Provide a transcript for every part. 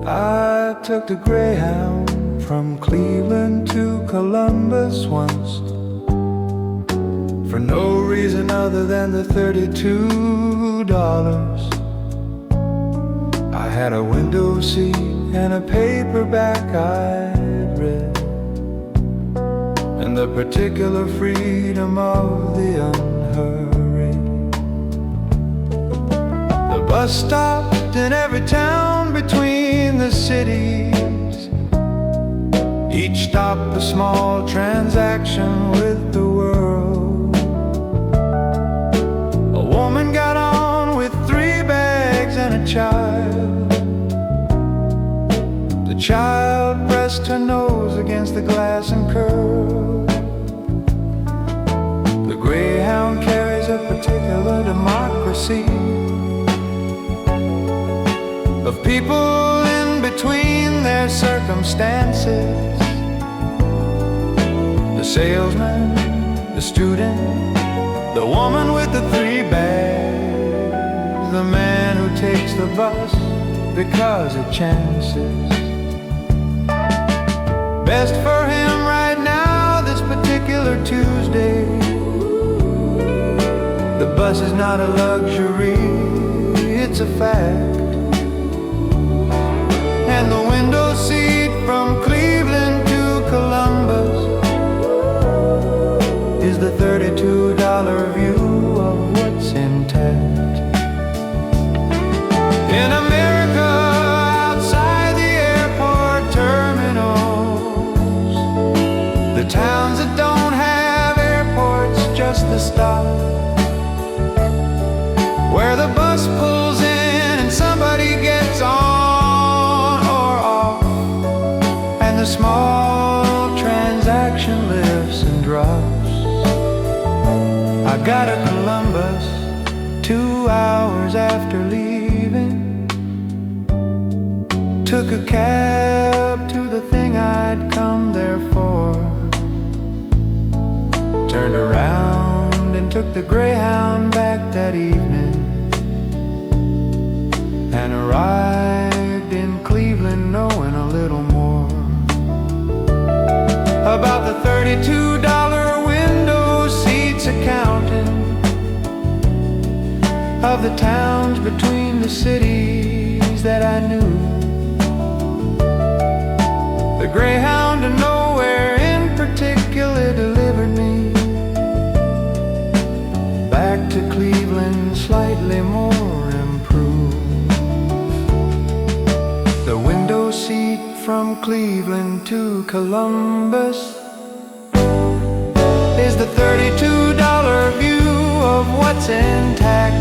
I took the Greyhound from Cleveland to Columbus once, for no reason other than the $32. I had a window seat and a paperback I'd read, and the particular freedom of the unhurried. The bus stopped in every town between the cities, each stop a small transaction with the world. A woman got on with 3 bags and a child. The child pressed her nose against the glass and curled. The Greyhound carries a particular democracy of people in between their circumstances. The salesman, the student, the woman with the 3 bags, the man who takes the bus because it chances best for him right now this particular Tuesday. The bus is not a luxury, it's a fact. And the window seat from Cleveland to Columbus is the $32 view of what's intact. In America, outside the airport terminals, the towns that don't have airports, just the stop where the bus pulls in and somebody gets on or off, and the small transaction lifts and drops. I got to Columbus 2 hours after leaving, took a cab to the thing I'd come there for, turned around and took the Greyhound back that evening, and arrived in Cleveland knowing a little more about the $32 window seats accounting of the towns between the cities that I knew. The Greyhound to nowhere in particular delivered me back to Cleveland slightly more improved. The window seat from Cleveland to Columbus is the $32 view of what's intact.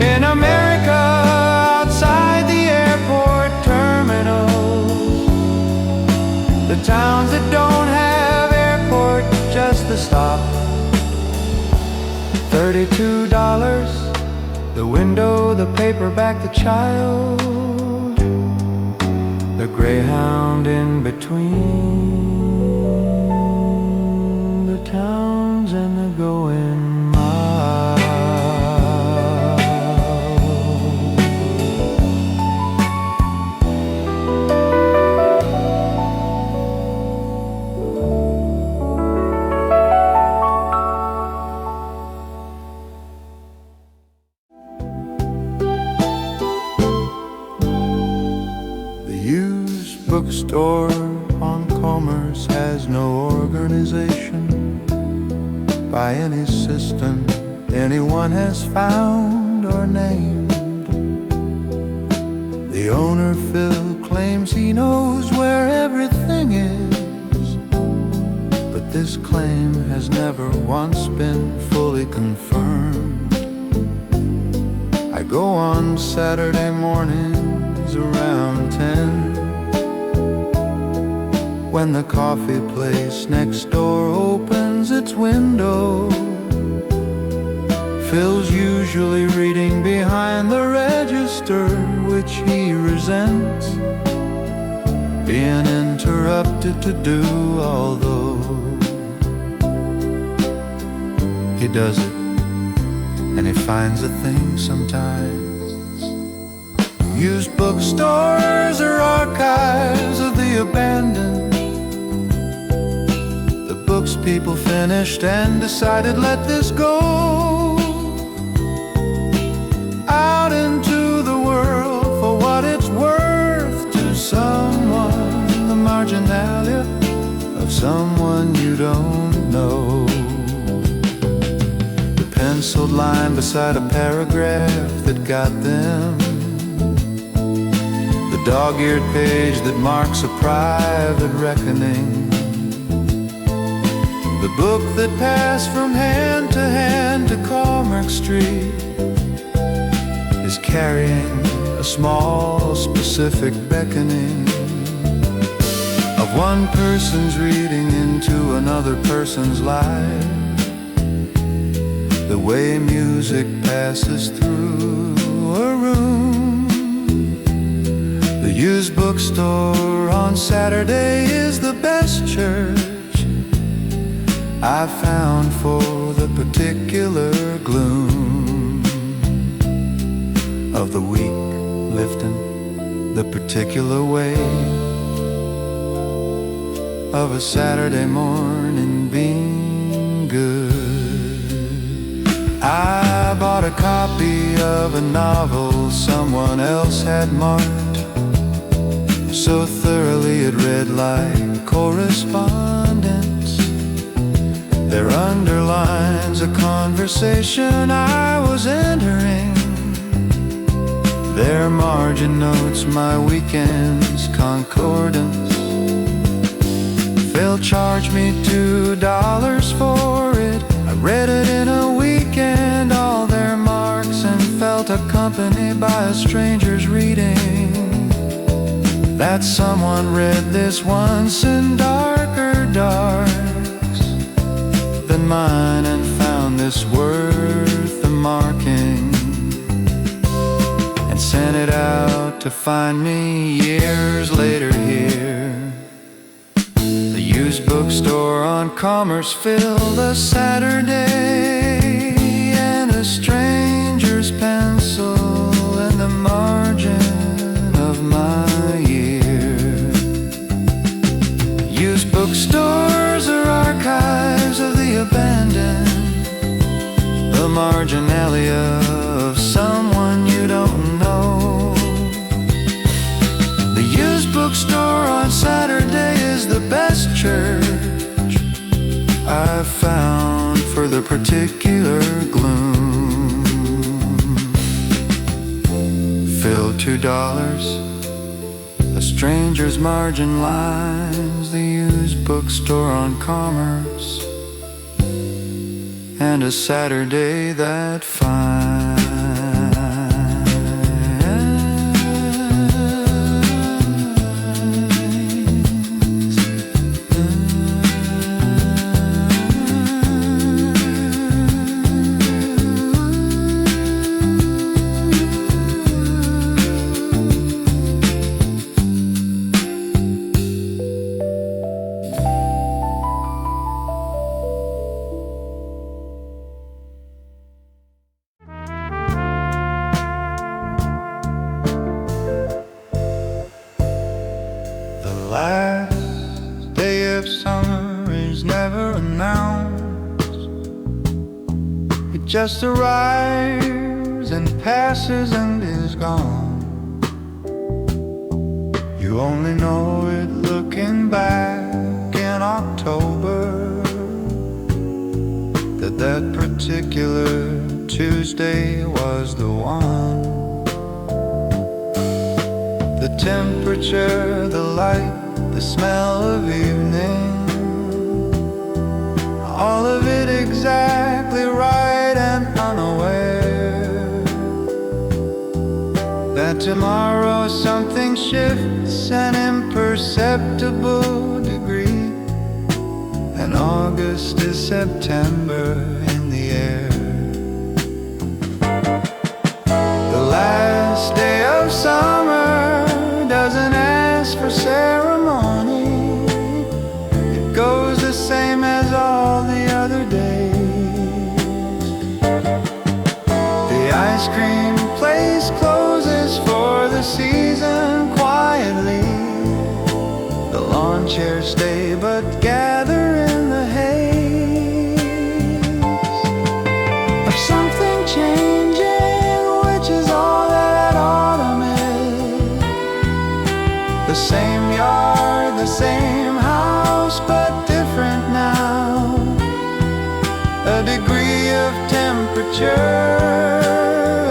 In America, outside the airport terminals, the towns that don't have airport, just the stop. $32, the window, the paperback, the child, the Greyhound in between the towns and the going miles. Bookstore on Commerce has no organization by any system anyone has found or named. The owner, Phil, claims he knows where everything is, but this claim has never once been fully confirmed. I go on Saturday mornings around 10, when the coffee place next door opens its window. Phil's usually reading behind the register, which he resents being interrupted to do, although he does it and he finds a thing sometimes. Used bookstores are archives of the abandoned, the books people finished and decided let this go out into the world for what it's worth to someone, the marginalia of someone you don't know. The penciled line beside a paragraph that got them, the dog-eared page that marks a private reckoning, the book that passed from hand to Cormac Street is carrying a small specific beckoning of one person's reading into another person's life, the way music passes through a room. The used bookstore on Saturday is the best church I found for the particular gloom of the week, lifting the particular weight of a Saturday morning being good. I bought a copy of a novel someone else had marked so thoroughly it read like correspondence. There underlines a conversation I was entering. There margin notes my weekend's concordance. They'll charge me $2 for it. I read it in a weekend, all their marks, and felt accompanied by a stranger's reading. That someone read this once in darker darks than mine and found this worth the marking, and sent it out to find me years later here. The used bookstore on Commerce filled a Saturday, and a stranger's pencil in the margin of my year. Used bookstores are archives of the abandoned, the marginalia of someone you don't know. The used bookstore on Saturday is the best church I've found for the particular gloom. Fill $2, a stranger's margin lines, the used bookstore on Commerce, and a Saturday that fine. Last day of summer is never announced. It just arrives and passes and is gone. You only know it looking back in October, that particular Tuesday was the one. The temperature, the light, the smell of evening, all of it exactly right, and unaware that tomorrow something shifts an imperceptible degree, and August is September in the air. The last day of summer doesn't ask for ceremony. It goes the same as all the other days. The ice cream place closes for the chairs stay but gather in the haze of something changing, which is all that autumn is. The same yard, the same house, but different now. A degree of temperature,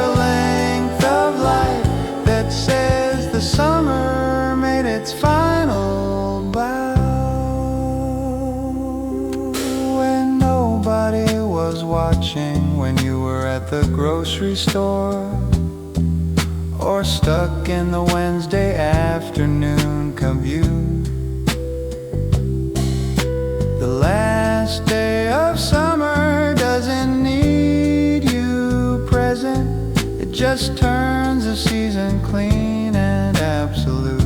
a length of light that says the summer made its final bow. When nobody was watching, when you were at the grocery store or stuck in the Wednesday afternoon commute. The last day of summer doesn't need you present. It just turns the season clean and absolute.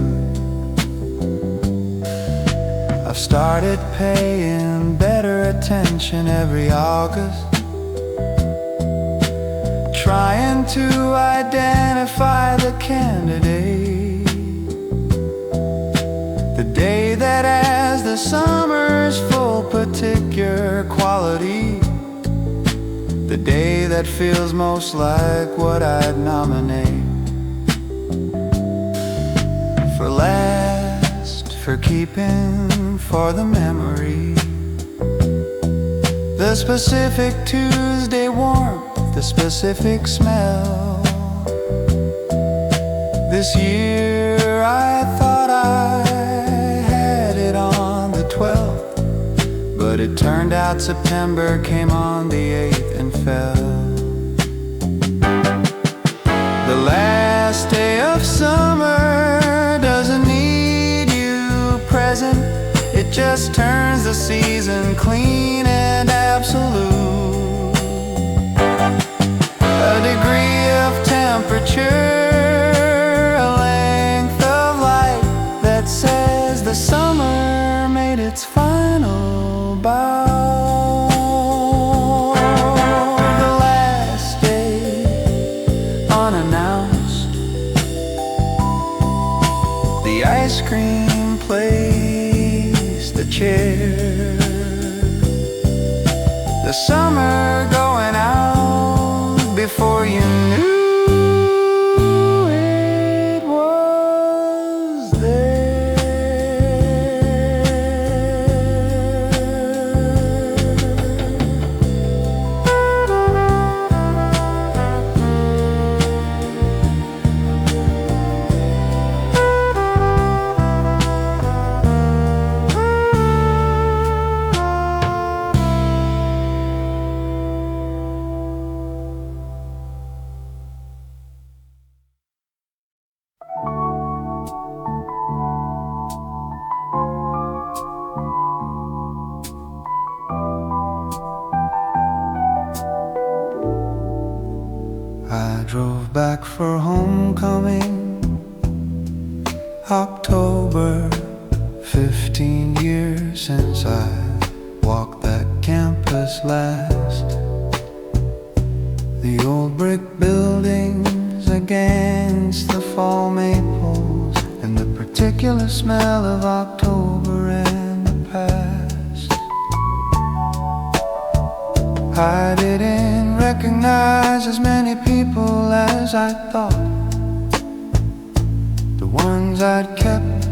I've started paying better attention every August, trying to identify the candidate, the day that has the summer's full particular quality, the day that feels most like what I'd nominate for last, for keeping, for the memory, the specific Tuesday warmth, the specific smell. This year I thought I had it on the 12th, but it turned out September came on the 8th and fell. The last day of summer doesn't need you present. It just turns the season clean and absolute. A degree of temperature, a length of light that says the summer made its final bow. The last day, unannounced, the ice cream place, the chair, the summer going out before you knew it was there. I drove back for homecoming, October, 15 years since I walked that campus last. The old brick buildings against the fall maples, and the particular smell of October and the past. I didn't recognize as many people as I thought. The ones I'd kept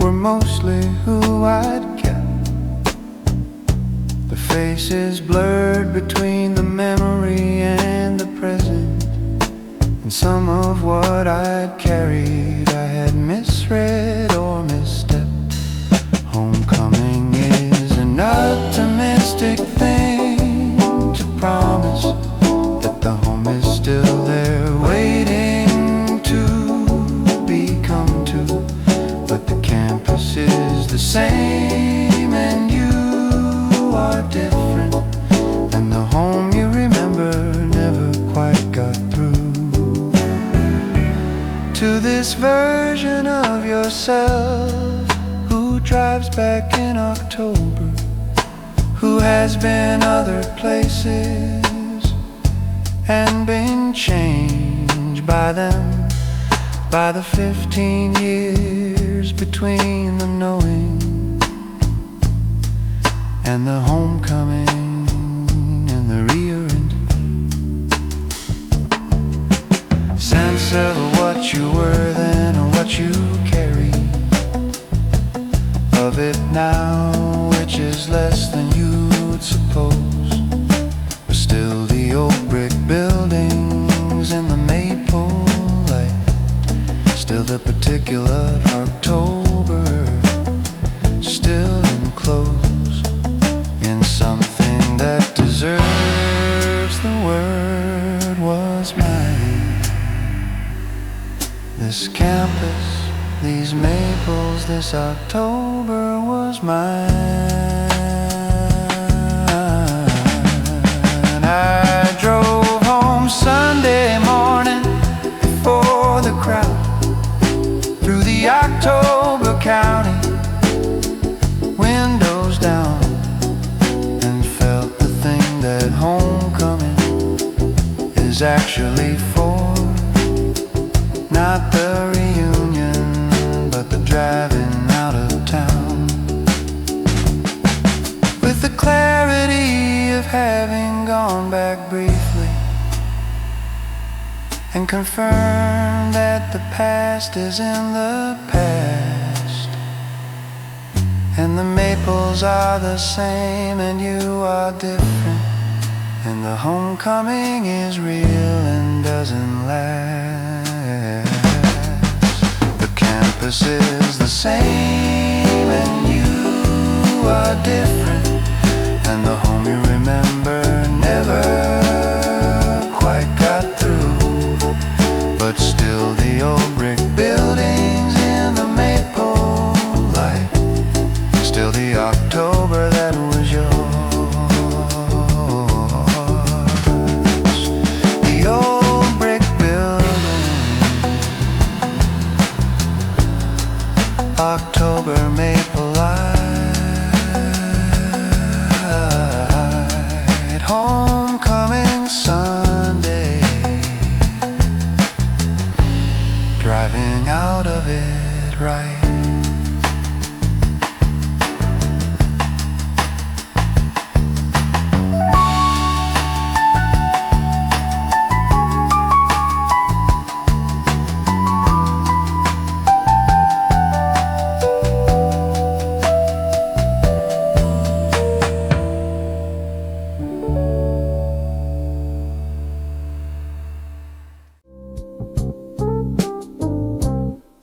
were mostly who I'd kept. The faces blurred between the memory and the present, and some of what I'd carried I had misread or misstepped. Homecoming is an optimistic thing to promise that the home is still there waiting to be come to, but the campus is the same and you are different, and the home you remember never quite got through to this version of yourself who drives back in October, who has been other places and been changed by them, by the 15 years between the knowing and the homecoming and the rearranging. Sense of what you were then and what you carry of it now, which is less than you'd suppose. But still the old brick buildings and the maple light, still the particular October, still enclosed in something that deserves the word was mine. This campus, these maples, this October was mine. I drove home Sunday morning before the crowd, through the October County, windows down, and felt the thing that homecoming is actually for. Not the reunion, but the driving out of town, with the clarity of having gone back briefly and confirmed that the past is in the past, and the maples are the same and you are different, and the homecoming is real and doesn't last. The campus is the same and you are different, and the home you remember never quite got through. But still the old brick buildings in the maple light, still the October that was yours. The old brick building, October maple light, homecoming Sunday, driving out of it right.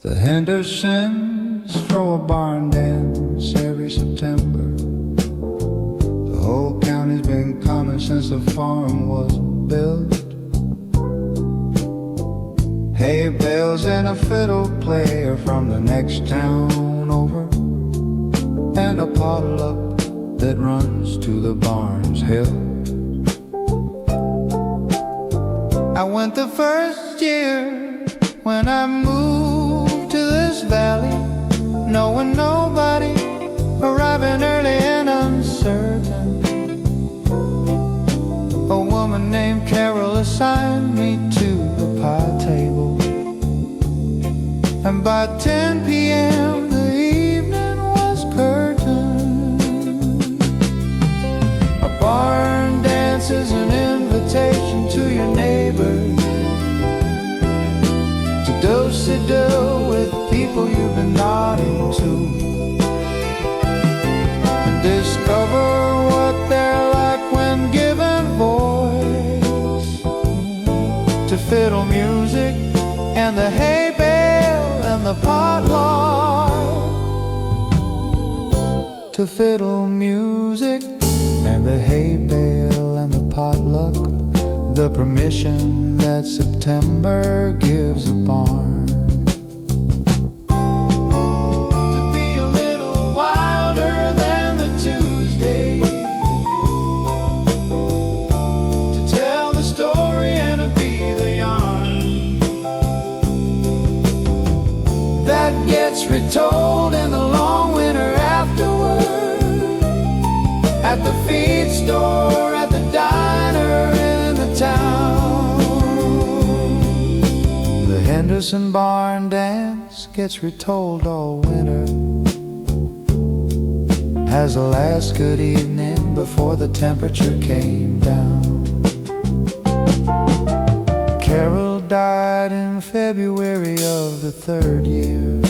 The Hendersons throw a barn dance every September. The whole county's been coming since the farm was built. Hay bales and a fiddle player from the next town over, and a potluck that runs to the barn's hill. I went the first year when I moved to this valley, knowing nobody, arriving early and uncertain. A woman named Carol assigned me to the pie table, and by 10 p.m. the evening was curtained. A barn dance is an invitation to your neighbors to do-si-do with people you've been nodding to, and discover what they're like when given voice to fiddle music and the hay bale and the potluck, to fiddle music and the hay bale and the potluck, the permission that September gives a barn. To be a little wilder than the Tuesday, to tell the story and to be the yarn that gets retold in the long winter afterward, at the feed store, at the diner in the town. The Henderson barn dance gets retold all winter, as the last good evening before the temperature came down. Carol died in February of the third year.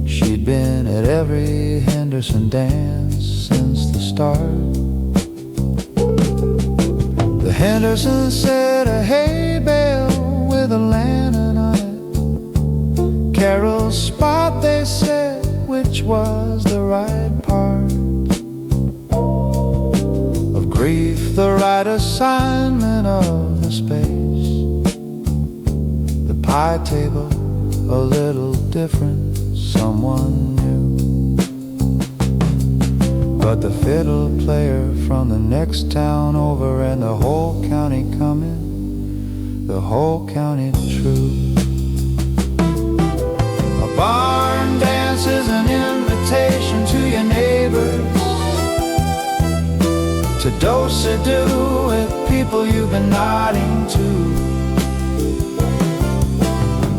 She'd been at every Henderson dance since the start. The Hendersons set a hay bale with a lantern on it. Carol's spot, they said, which was the right part of grief, the right assignment of the space. The pie table, a little different, someone new. But the fiddle player from the next town over, and the whole county coming, the whole county true. A barn dance is an invitation to your neighbors to do-se-do with people you've been nodding to.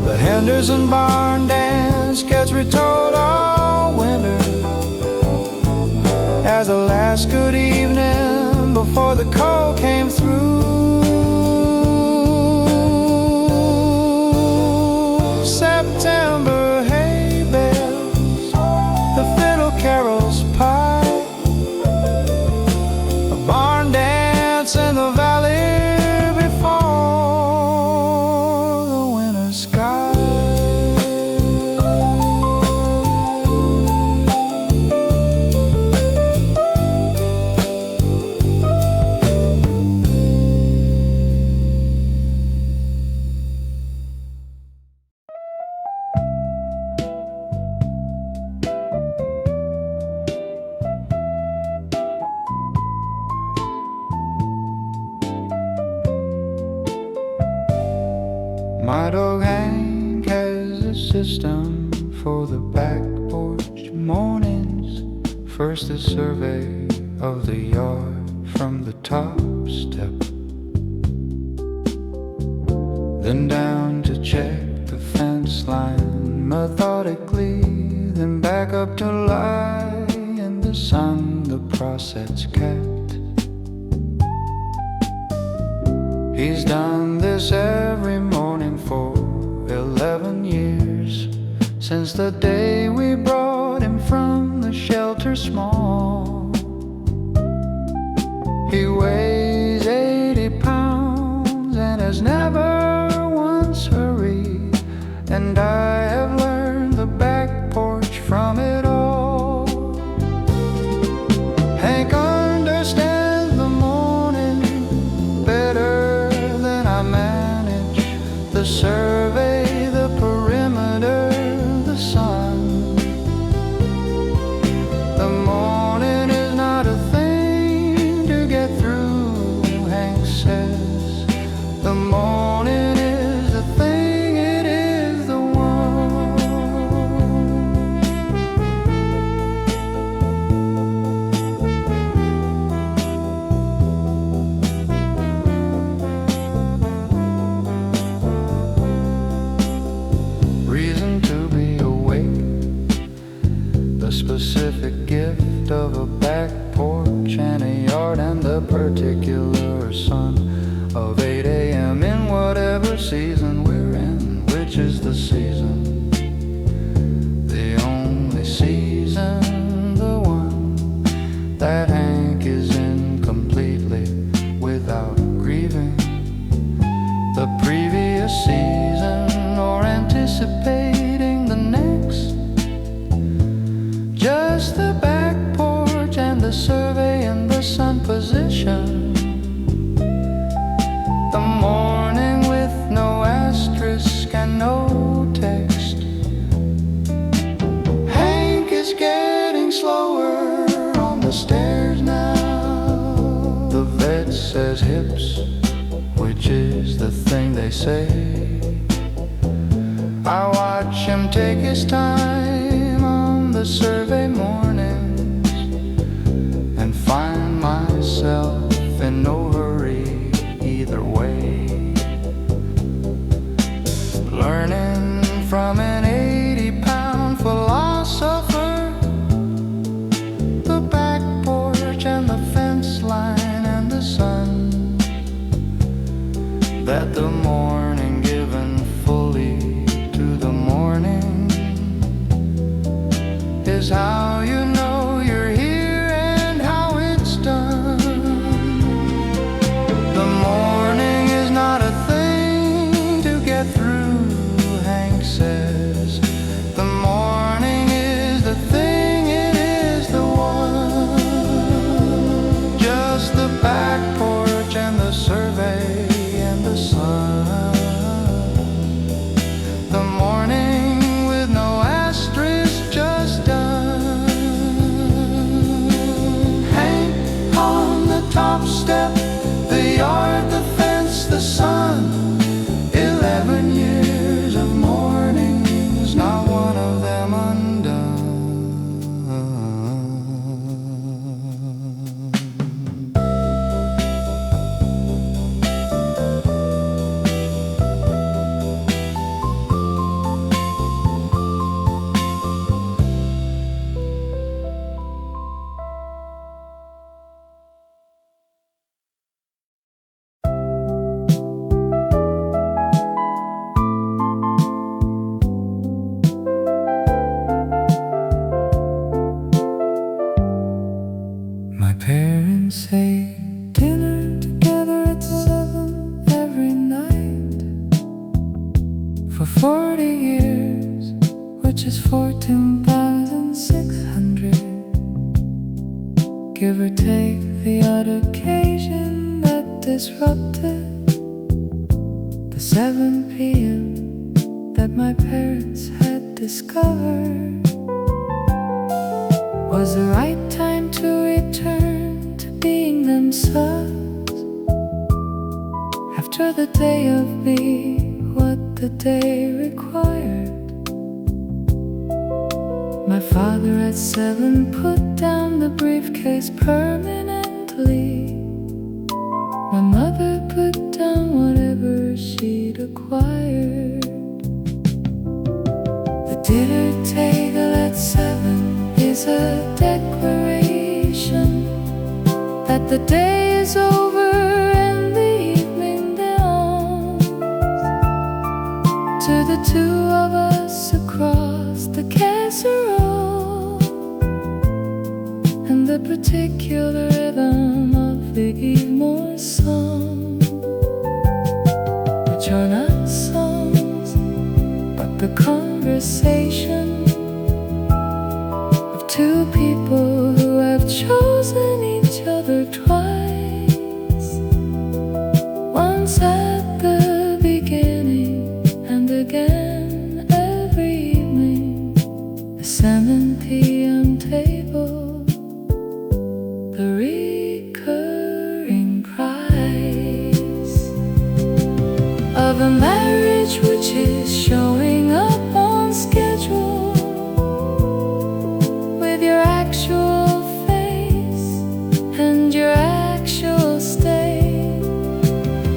The Henderson barn dance gets retold all winter as the last good evening before the cold came through. September hay bells, the fiddle carols pipe, a barn dance in the valley before the winter sky. My dog Hank has a system for the back porch mornings. First a survey of the yard from the top step, then down to check the fence line methodically, then back up to lie in the sun, the process kept. He's done this every morning for 11 years, since the day we brought him from the shelter small. He weighs 80 pounds and has never once hurried, and I have learned the back porch from it all. Hank understands the morning better than I manage the survey, the perimeter, the sun. The morning is not a thing to get through, Hank says. The morning is the thing, it is the one. Reason to be awake, the specific gift of a back porch and a yard, and the particular sun of 8 a.m. in whatever season we're in, which is the season, the only season, the one that Hank is in completely without grieving the previous season or anticipating the next. Just the back porch and the survey and the sun position. The morning with no asterisk and no text. Hank is getting slower on the stairs now. The vet says hips, which is the thing they say. I watch him take his time on the survey mornings and find myself in no hurry either way. Learning from an 80-pound philosopher 40 years, which is 14,600, give or take the odd occasion that disrupted the 7 p.m. that my parents had discovered was the right time to return to being themselves after the day of being what the day required. My father at 7 put down the briefcase permanently. My mother put down whatever she'd acquired. The dinner table at 7 is a declaration that the day is over and the evening dawns. To the two of us across the casserole and the particular rhythm of the Eve song, which are not songs but the conversation of two people who have chosen each other twice, once at the beginning and again every evening. The 7 p.m. table, the recurring price of a marriage which is showing up on schedule with your actual face and your actual state.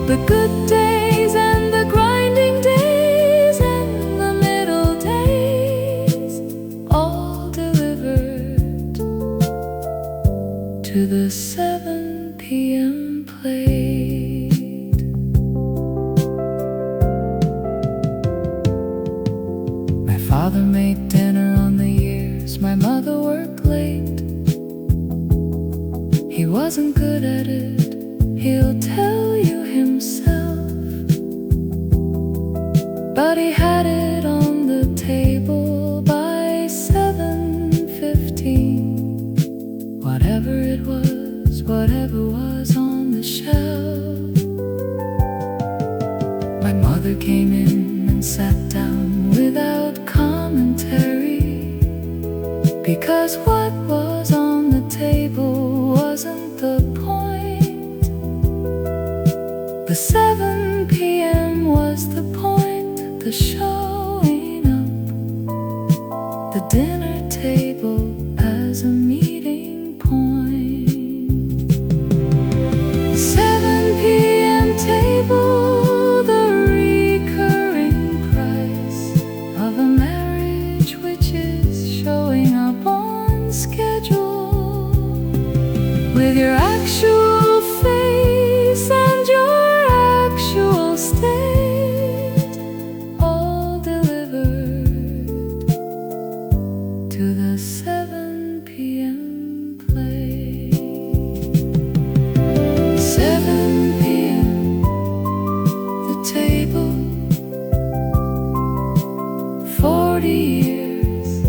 The good days and the grinding days and the middle days, all delivered to the 7 p.m. plate. My father made dinner on the years my mother worked late. He wasn't good at it, he'll tell you himself, but he had it on the table by 7:15. Whatever it was, whatever was on the shelf. My mother came in and sat down without commentary, because what was on the table wasn't the point. The 7 p.m. was the point, the showing up, the dinner table as a meeting point. The 7 p.m. table, the recurring price of a marriage which is showing up on schedule with your actual face and your actual state, all delivered to the 7 p.m. plate. 7 p.m. the table, 40 years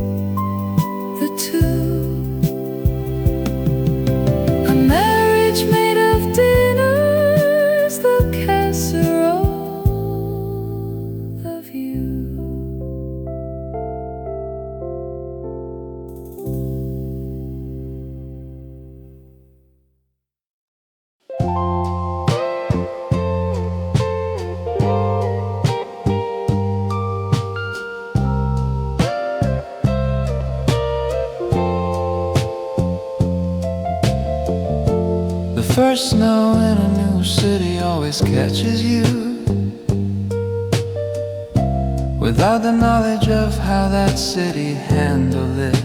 the two, a marriage made of dinners, the casserole of you. The first snow in a new city always catches you without the knowledge of how that city handled it.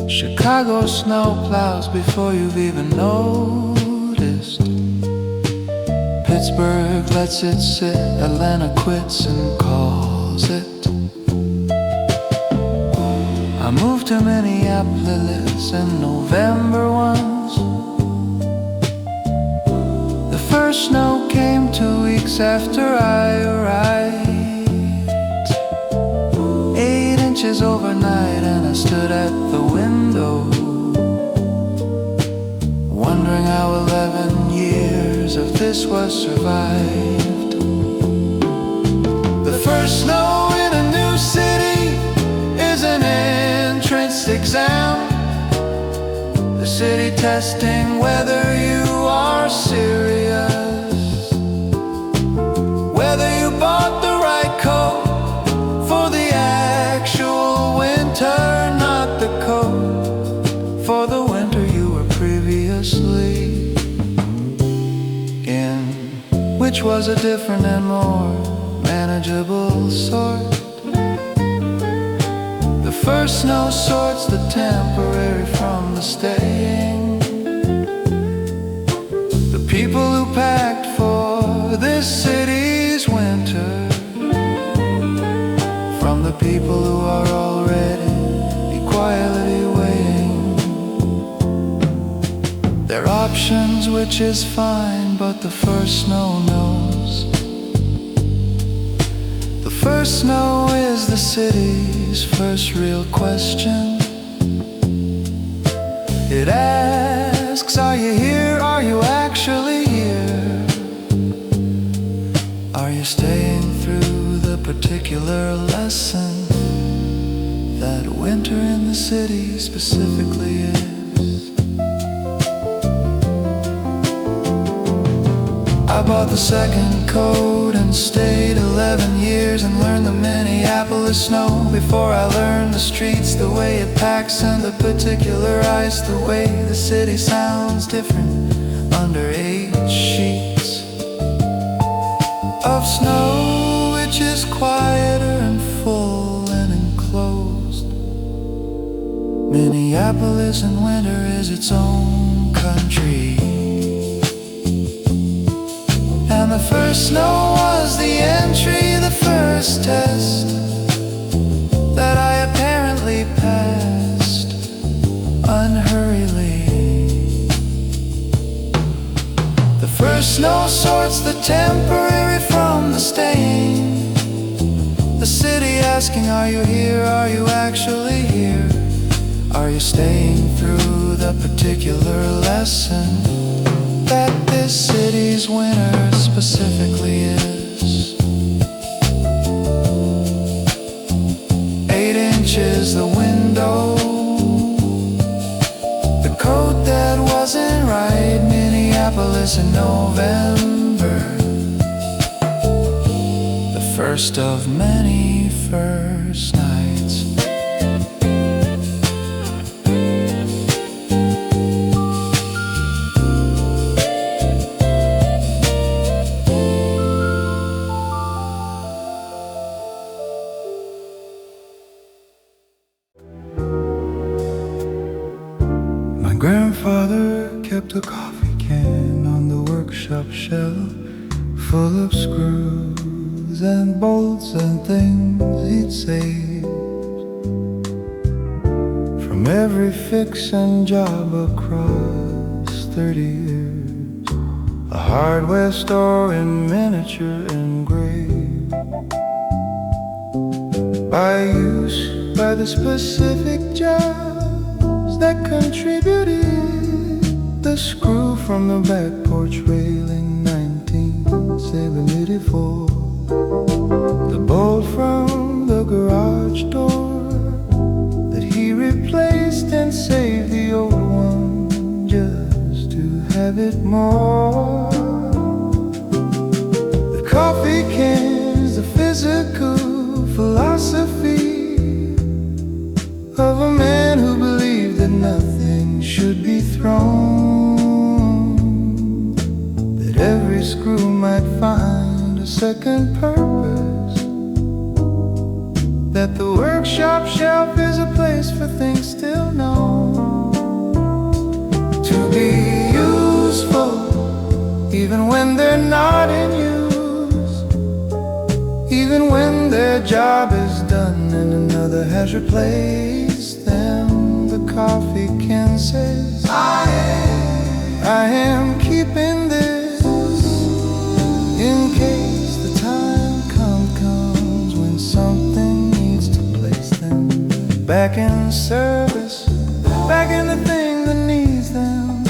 Chicago snow plows before you've even noticed. Pittsburgh lets it sit, Atlanta quits and calls it. I moved to Minneapolis in November once. The first snow came 2 weeks after I arrived. 8 inches overnight, and I stood at the window, wondering how 11 years of this was survived. The first snow in a new city is an entrance exam, the city testing whether you are serious, whether you bought the right coat for the actual winter, not the coat for the winter you were previously in, which was a different and more manageable sort. The first snow sorts the temporary from the staying. The people who packed for this city's winter from the people who are already quietly waiting their options, which is fine, but the first snow knows. The first snow is the city's first real question. It asks, are you here? Are you actually here? Are you staying through the particular lesson that winter in the city specifically is? I bought the second coat and stayed 11 years and learned the Minneapolis snow before I learned the streets, the way it packs and the particular ice, the way the city sounds different under 8 sheets of snow, which is quieter and full and enclosed. Minneapolis in winter is its own country. And the first snow was the entry, the first test that I apparently passed unhurriedly. The first snow sorts the temporary from the staying. The city asking, are you here? Are you actually here? Are you staying through the particular lesson that this city's winter specifically is? 8 inches the window, the coat that wasn't right, Minneapolis in November, the first of many first nights. Grandfather kept a coffee can on the workshop shelf, full of screws and bolts and things he'd saved from every fix and job across 30 years. A hardware store in miniature engraved by use by the specific job that contributed. The screw from the back porch railing 1974, the bolt from the garage door that he replaced and saved the old one just to have it more. The coffee can's the physical philosophy of a man who believed that nothing should be thrown, that every screw might find a second purpose, that the workshop shelf is a place for things still known to be useful, even when they're not in use, even when their job is done and another has replaced them. The coffee can says, I am keeping this back in service, back in the thing that needs them,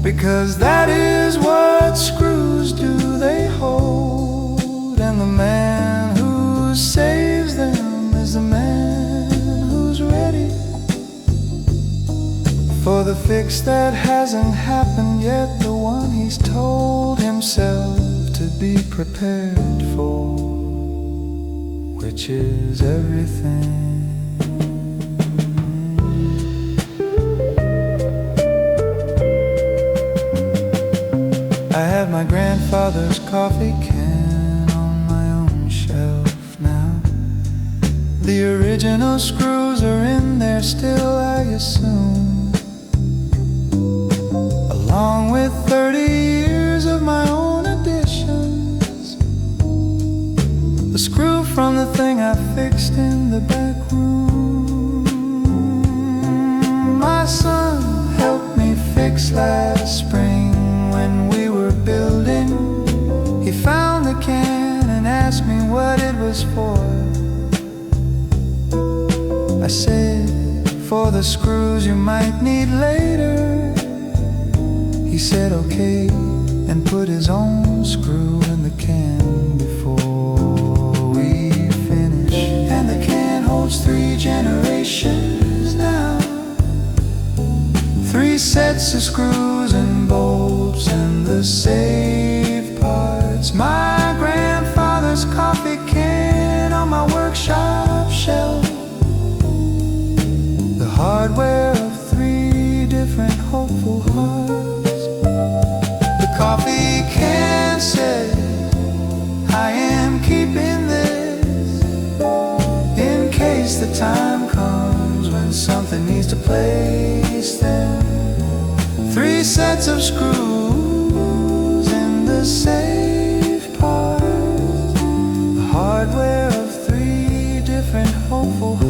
because that is what screws do. They hold, and the man who saves them is the man who's ready for the fix that hasn't happened yet, the one he's told himself to be prepared for, which is everything. I have my grandfather's coffee can on my own shelf now. The original screws are in there still, I assume, along with 30 years of my own additions. The screw from the thing I fixed in the back room, my son helped me fix last spring when we were building. He found the can and asked me what it was for. I said, for the screws you might need later. He said okay, and put his own screw in the can before we finished. And the can holds 3 generations now, 3 sets of screws and bolts and the save parts. My grandfather's coffee can on my workshop shelf, the hardware of 3 different hopeful hearts. The coffee can say, I am keeping this in case the time comes when something needs to place them. 3 sets of screws in the safe part, the hardware of 3 different hopeful hearts.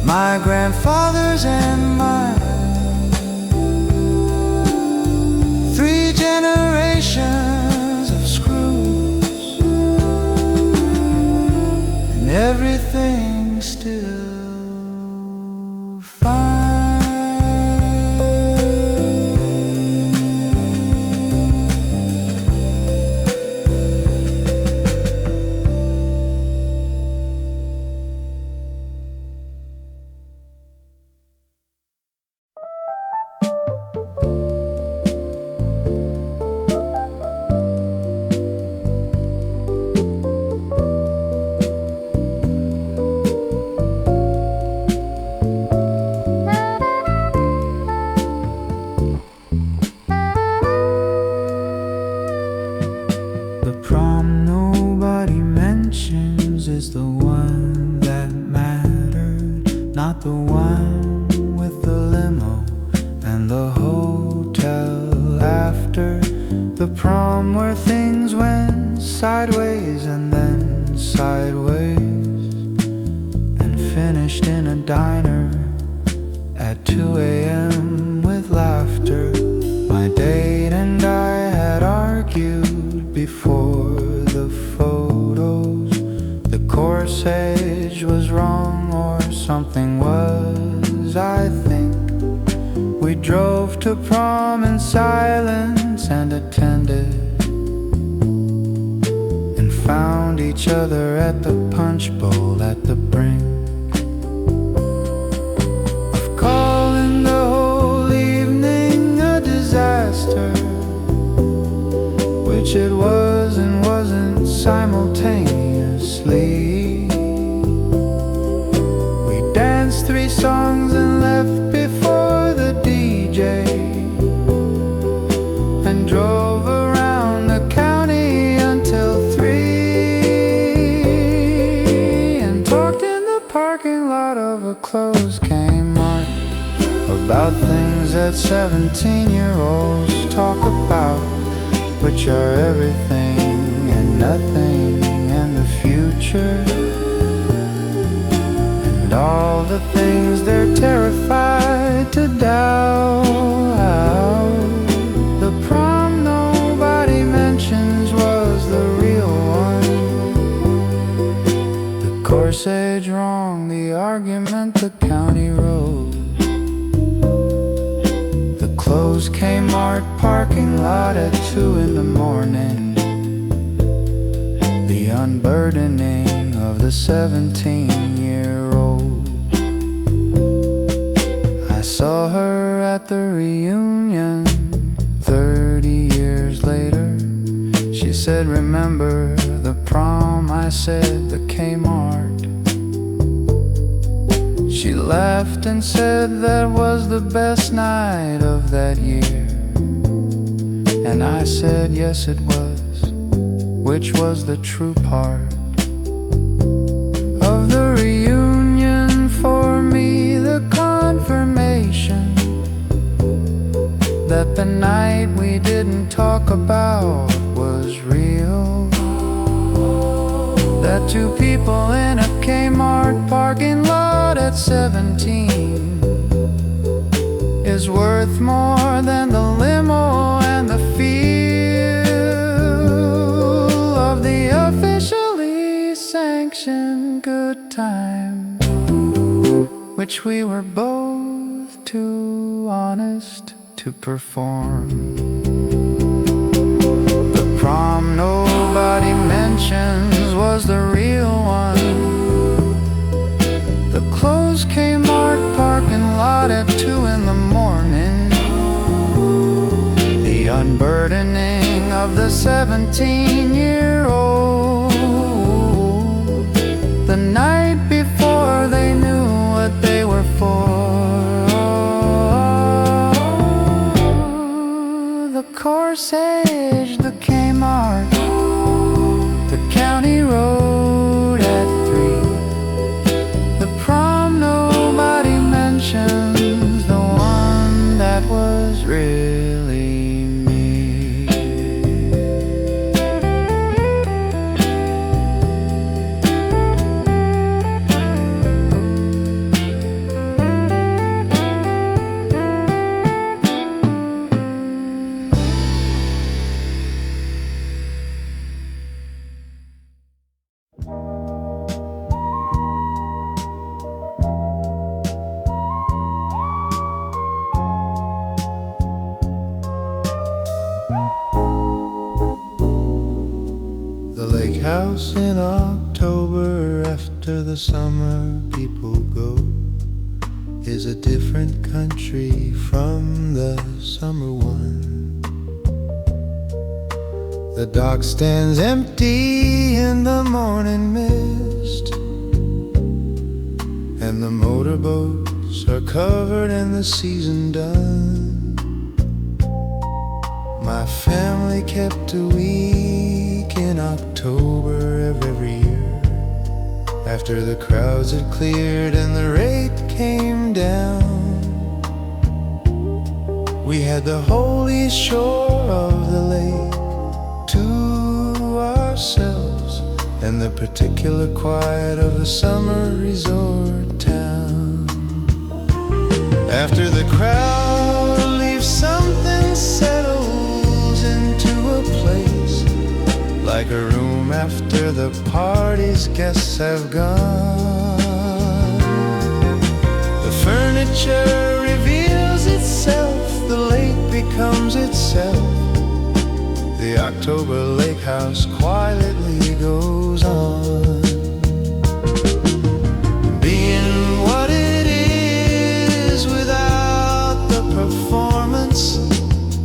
My grandfather's and mine, 3 generations of screws, and everything's still fine. The prom where things went sideways and then sideways, and finished in a diner at 2 a.m. with laughter. My date and I had argued before the photos. The corsage was wrong or something was, I think. We drove to prom in silence and attended, and found each other at the punch bowl at the brink of calling the whole evening a disaster, which it was and wasn't simultaneously. We danced 3 songs and left before the DJ, and drove around the county until 3, and talked in the park that 17-year-olds talk about, which are everything and nothing in the future, and all the things they're terrified to doubt. The prom nobody mentions was the real one. The corsage wrong, the argument the county road, the closed Kmart parking lot at 2 in the morning, the unburdening of the 17-year-old. I saw her at the reunion 30 years later. She said, remember the prom? I said, the Kmart. She laughed and said that was the best night of that year. And I said, yes it was, which was the true part of the reunion for me, the confirmation that the night we didn't talk about was real. That two people in a Kmart parking lot at 17 is worth more than the limo and the feel of the officially sanctioned good time, which we were both too honest to perform. The prom nobody mentions was the real one. The closed Kmart parking lot at 2 in the morning, the unburdening of the 17-year-old, the night before they knew what they were for. The corsage, the Kmart, the county road at 3, the prom nobody mentions, the one that was really me. The lake house in October, after the summer people go, is a different country from the summer one. The dock stands empty in the morning mist, and the motorboats are covered in the season done. My family kept a week in October of every year, after the crowds had cleared and the rate came down. We had the holy shore of the lake to ourselves, and the particular quiet of a summer resort town. After the crowd leaves, something settles into a place, like a room after the party's guests have gone. The furniture reveals itself, the lake becomes itself. The October lake house quietly goes on, being what it is without the performance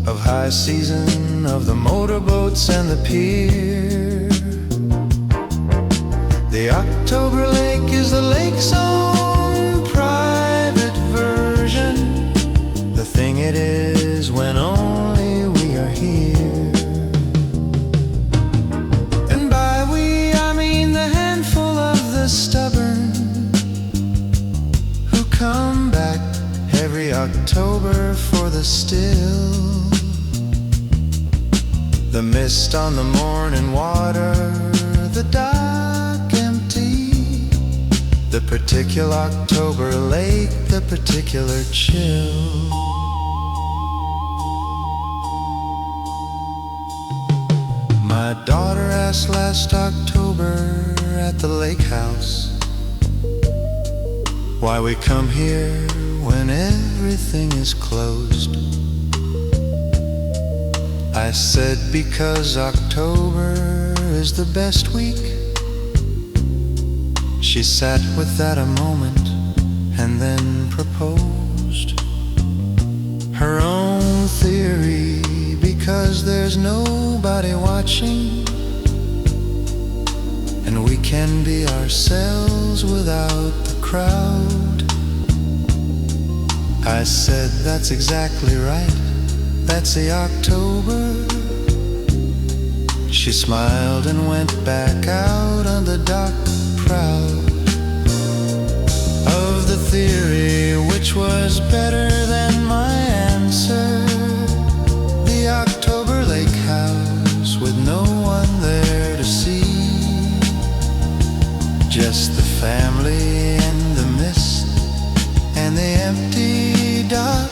of high season of the motorboats and the pier. The October lake is the lake's own private version, the thing it is when only we are here. And by we I mean the handful of the stubborn who come back every October October for the still, the mist on the morning water, the dark empty, the particular October lake, the particular chill. My daughter asked last October at the lake house why we come here when everything is closed. I said because October is the best week. She sat with that a moment and then proposed her own theory. Because there's nobody watching and we can be ourselves without the crowd. I said that's exactly right, that's the October. She smiled and went back out on the dock, proud of the theory which was better than my answer. The October lake house with no one there to see, just the family and the mist and the empty dock,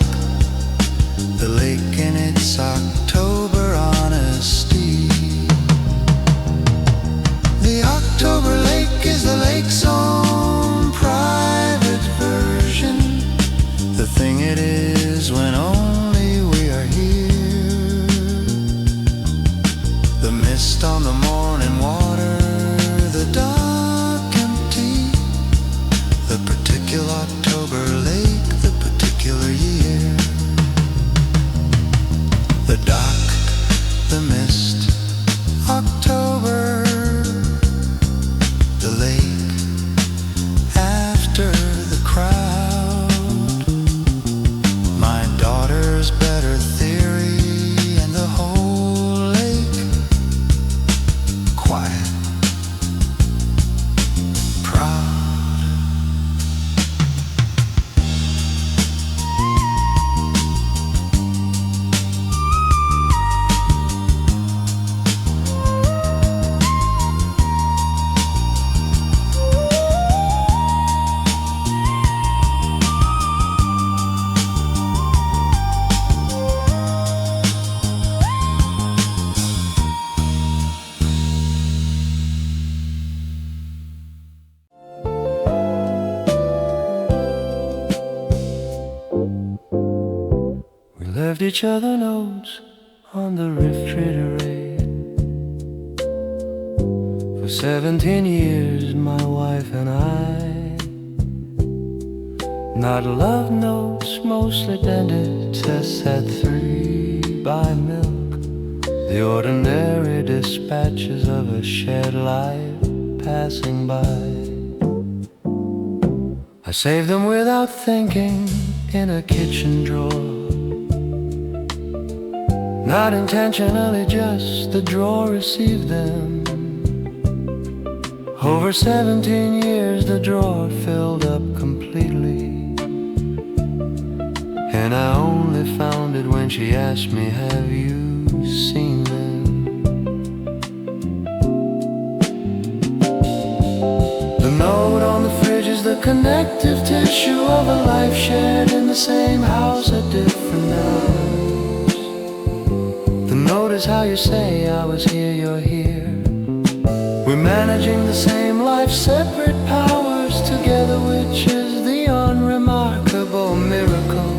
the lake in its October honesty. The October lake is the lake's own private version, the thing it is when only we are here. The mist on the morning water, the dark empty, the particular October lake, the particular year. The dock, the mist, October, the lake, after the crowd. My daughter's better theory and the whole lake quiet, proud. Left each other notes on the refrigerator. For 17 years, my wife and I. Not love notes, mostly dented, tests at 3 by milk. The ordinary dispatches of a shared life passing by. I saved them without thinking in a kitchen drawer. Not intentionally, just the drawer received them. Over 17 years the drawer filled up completely, and I only found it when she asked me, have you seen them? The note on the fridge is the connective tissue of a life shared in the same house at different hours. Notice how you say I was here, you're here. We're managing the same life, separate powers together, which is the unremarkable miracle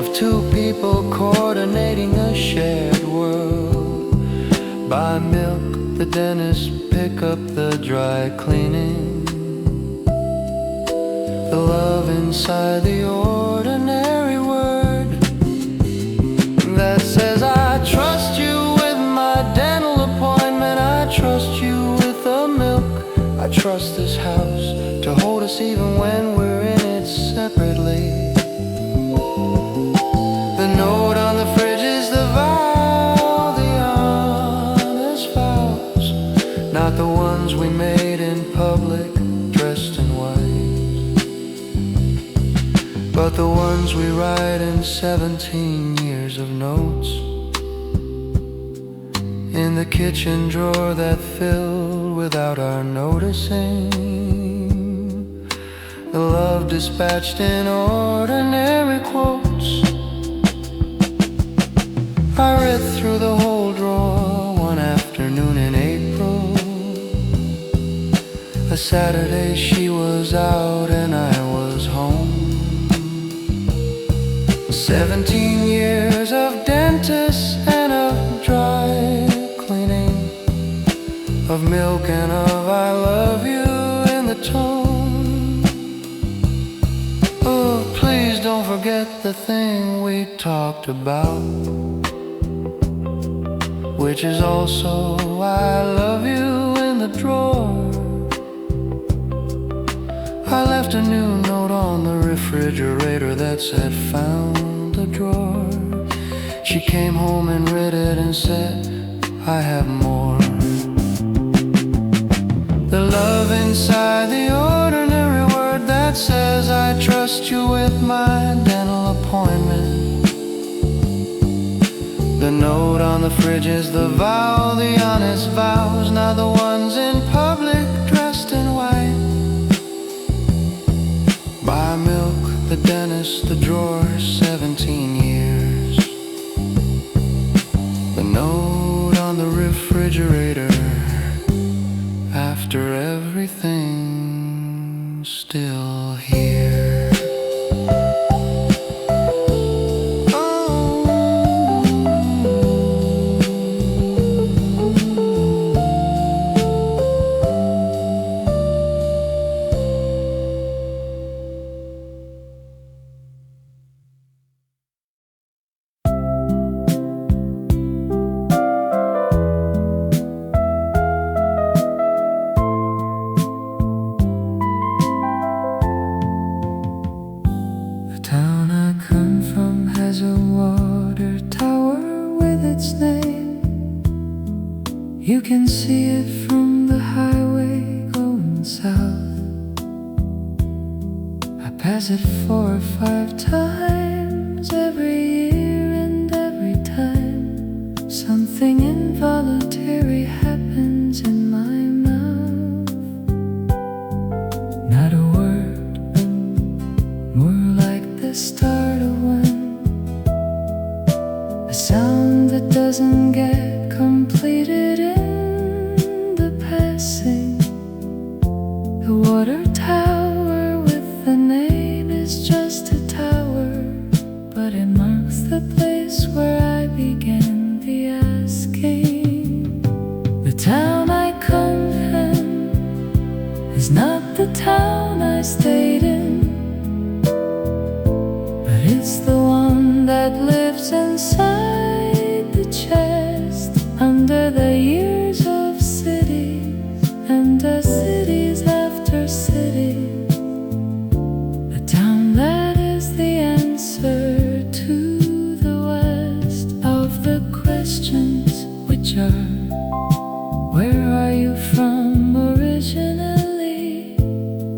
of two people coordinating a shared world. Buy milk, the dentist, pick up the dry cleaning. The love inside the ordinary word that says I trust you with my dental appointment, I trust you with the milk, I trust this house to hold us even when we're in it separately. The note on the fridge is the vow, the honest vows, not the ones we made in public, dressed in white. but the ones we write in 17 years of notes in the kitchen drawer that filled without our noticing, the love dispatched in ordinary quotes. I read through the whole drawer one afternoon in April, a Saturday she was out and I was home. 17 years of dentists and of dry cleaning, of milk and of I love you in the tone. Oh, please don't forget the thing we talked about, which is also I love you in the drawer. I left a new note on the refrigerator that said found the drawer. She came home and read it and said, I have more. The love inside the ordinary word that says I trust you with my dental appointment. The note on the fridge is the vow, the honest vows, not the ones in public dressed in white. Buy milk, the dentist, the drawer, 17 years. The note on the refrigerator, after everything, still here. You can see it from the highway going south. I pass it 4 or 5 times every year, and every time something involuntary happens in my mouth. Not a word, more like the start of one, a sound that doesn't get completed in the passing. The water tower with the name is just a tower, but it marks the place where I began the asking. The town I come from is not the town I stayed in, but it's the one that lives inside the chest, under the years of cities and the cities after cities. A town that is the answer to the west of the questions, which are, where are you from originally,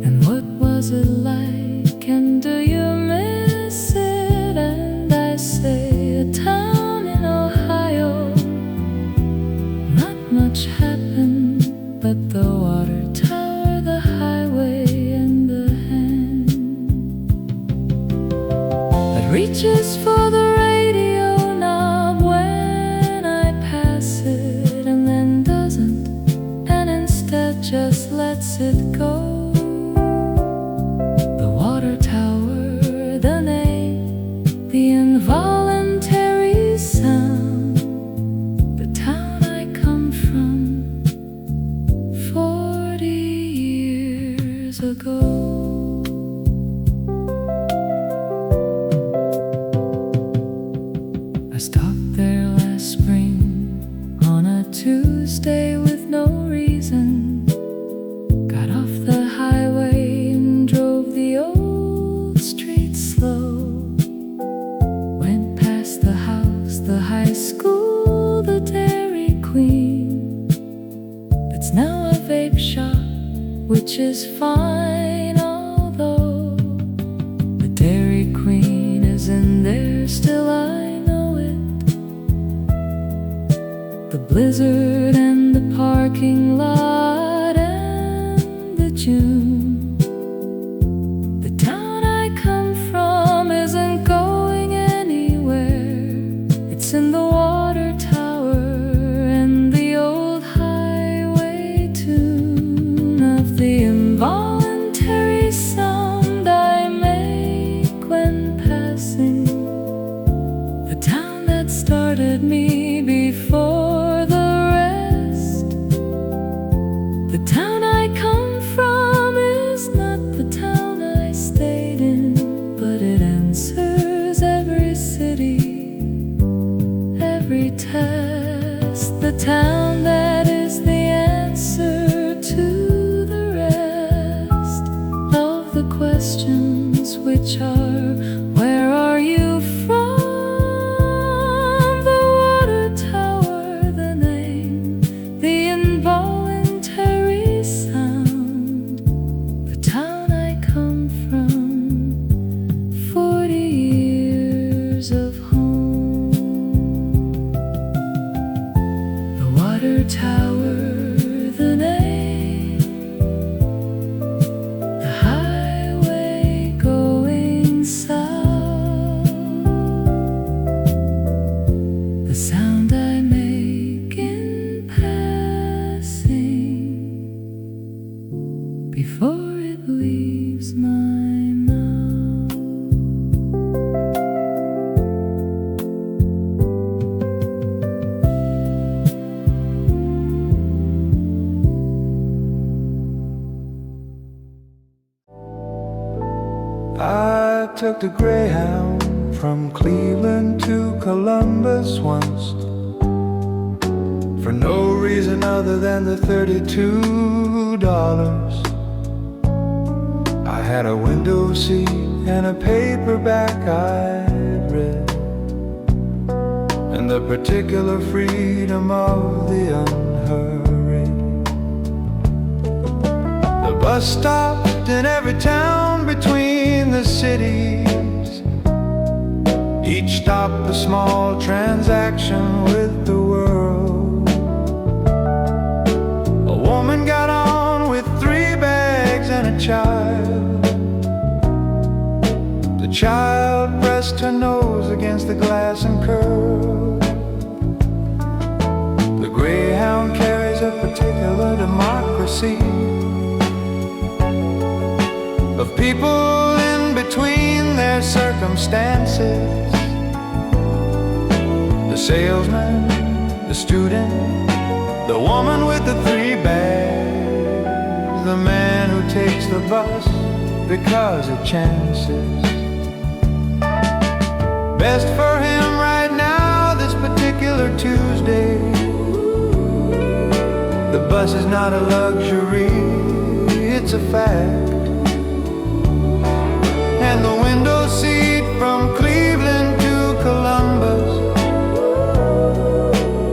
and what was it like, and do you miss it? And I say, a town in Ohio. Not much happened, but the water tower, the highway, and the hand that reaches for the radio knob when I pass it, and then doesn't, and instead just lets it go. The water tower, the name, the involuntary sound, the town I come from 40 years ago. I stopped there last spring on a Tuesday with no reason. Got off the highway and drove the old street slow. Went past the house, the high school, the Dairy Queen, that's now a vape shop, which is fine, although the Dairy still I know it. The blizzard and the parking lot and the June. The town I come from isn't going anywhere. It's in the water tower and the old highway tune of the involuntary sound I make when passing the town that started me before the rest. The town I come from is not the town I stayed in, but it answers every city, every test. The town that is the answer to the rest of the questions, which are, where are you from? The water tower, the name, the involuntary sound. The town I come from, 40 years of home. The water tower, the name, the highway going south. The sound I make in passing before it leaves my mouth. I took the Greyhound from Cleveland to Columbus once, for no reason other than the $32. I had a window seat and a paperback I'd read, and the particular freedom of the unhurried. The bus stopped in every town between the cities, each stop a small transaction with the world. A woman got on with 3 bags and a child. The child pressed her nose against the glass and curled. The Greyhound carries a particular democracy of people in between their circumstances. The salesman, the student, the woman with the 3 bags, the man who takes the bus because of chances. Best for him right now, this particular Tuesday. The bus is not a luxury, it's a fact. And the window seat from Cleveland to Columbus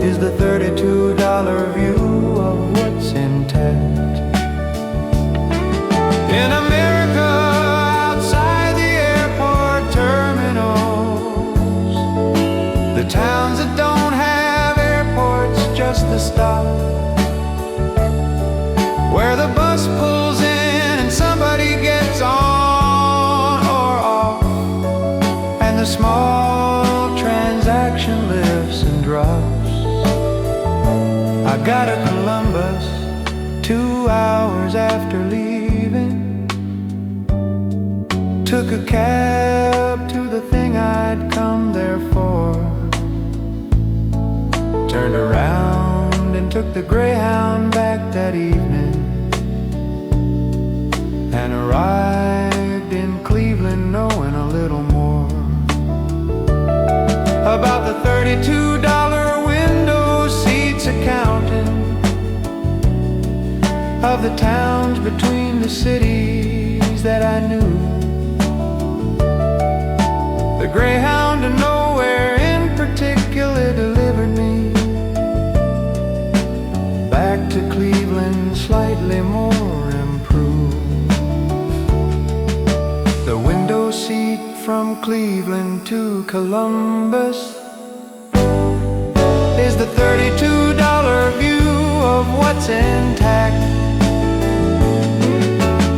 is the $32 view of what's intact. In America, outside the airport terminals, the towns that don't have airports, just the stop, where the bus pulls in and somebody gets on or off, and the small transaction lifts and drops. I got to Columbus 2 hours after leaving, took a cab to the thing I'd come there for, turned around and took the Greyhound back that evening, and arrived in Cleveland knowing a little more about the $32 window seats accounting of the towns between the cities that I knew. The Greyhound to nowhere in particular delivered me back to Cleveland slightly more improved. The window seat from Cleveland to Columbus is the $32 view of what's intact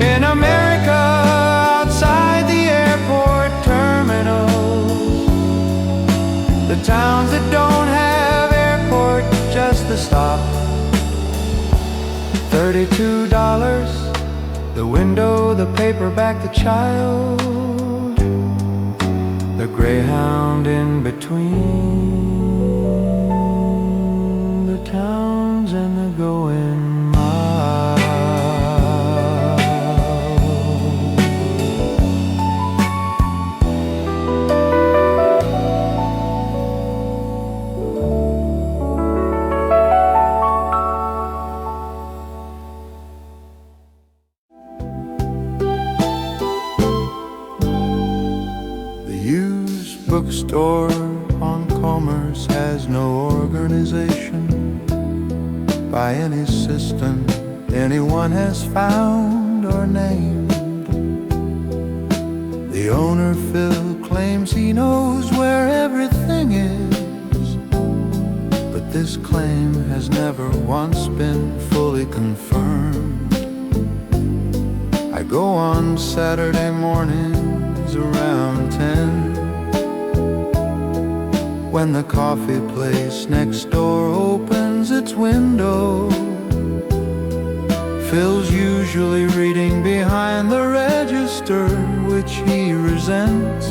in America outside the airport terminals, the towns that don't have airport, just the stop. $32, the window, the paperback, the child, the Greyhound in between the towns and the going miles. The used bookstore on Commerce has no organization by any system anyone has found or named. The owner, Phil, claims he knows where everything is, but this claim has never once been fully confirmed. I go on Saturday mornings around 10, when the coffee place next door opens its window. Phil's usually reading behind the register, which he resents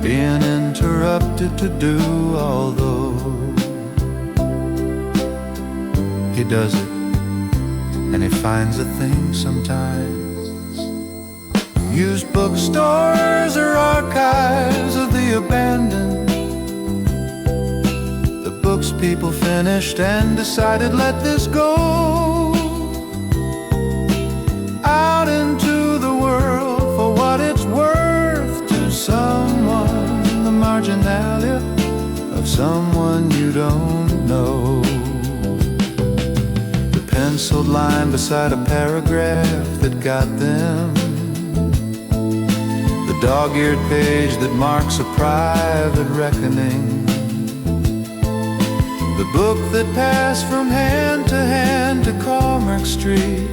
being interrupted to do, although he does it and he finds a thing sometimes. Used bookstores are archives of the abandoned, books people finished and decided let this go out into the world for what it's worth to someone, the marginalia of someone you don't know. The penciled line beside a paragraph that got them, the dog-eared page that marks a private reckoning, the book that passed from hand to Cormac Street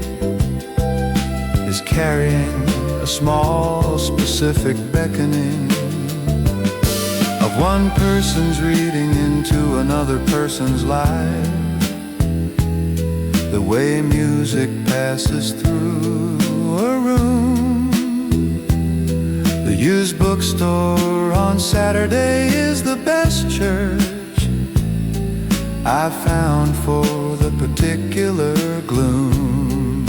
is carrying a small specific beckoning of one person's reading into another person's life, the way music passes through a room. The used bookstore on Saturday is the best church I found for the particular gloom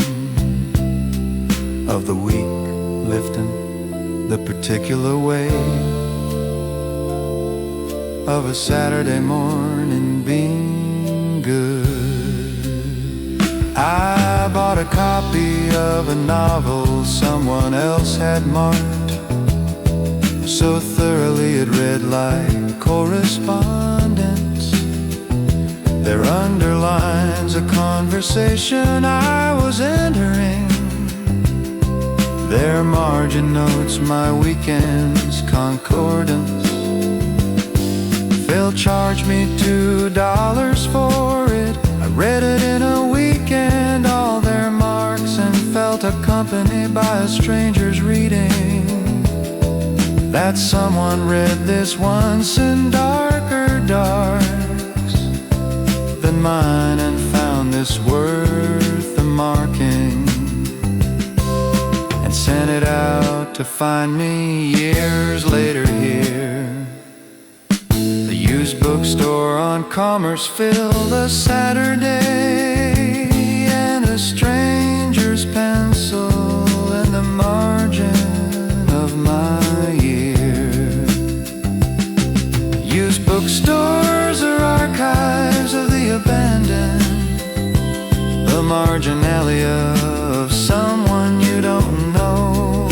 of the week, lifting the particular way of a Saturday morning being good. I bought a copy of a novel someone else had marked so thoroughly it read like correspondence. There underlines a conversation I was entering. There margin notes my weekend's concordance. They'll charge me $2 for it. I read it in a weekend, all their marks, and felt accompanied by a stranger's reading. That someone read this once in darker darks than mine and found this worth the marking, and sent it out to find me years later here. The used bookstore on Commerce filled a Saturday, and a stranger's pencil in the margin of my year. Used bookstores are archives of the abandoned, the marginalia of someone you don't know.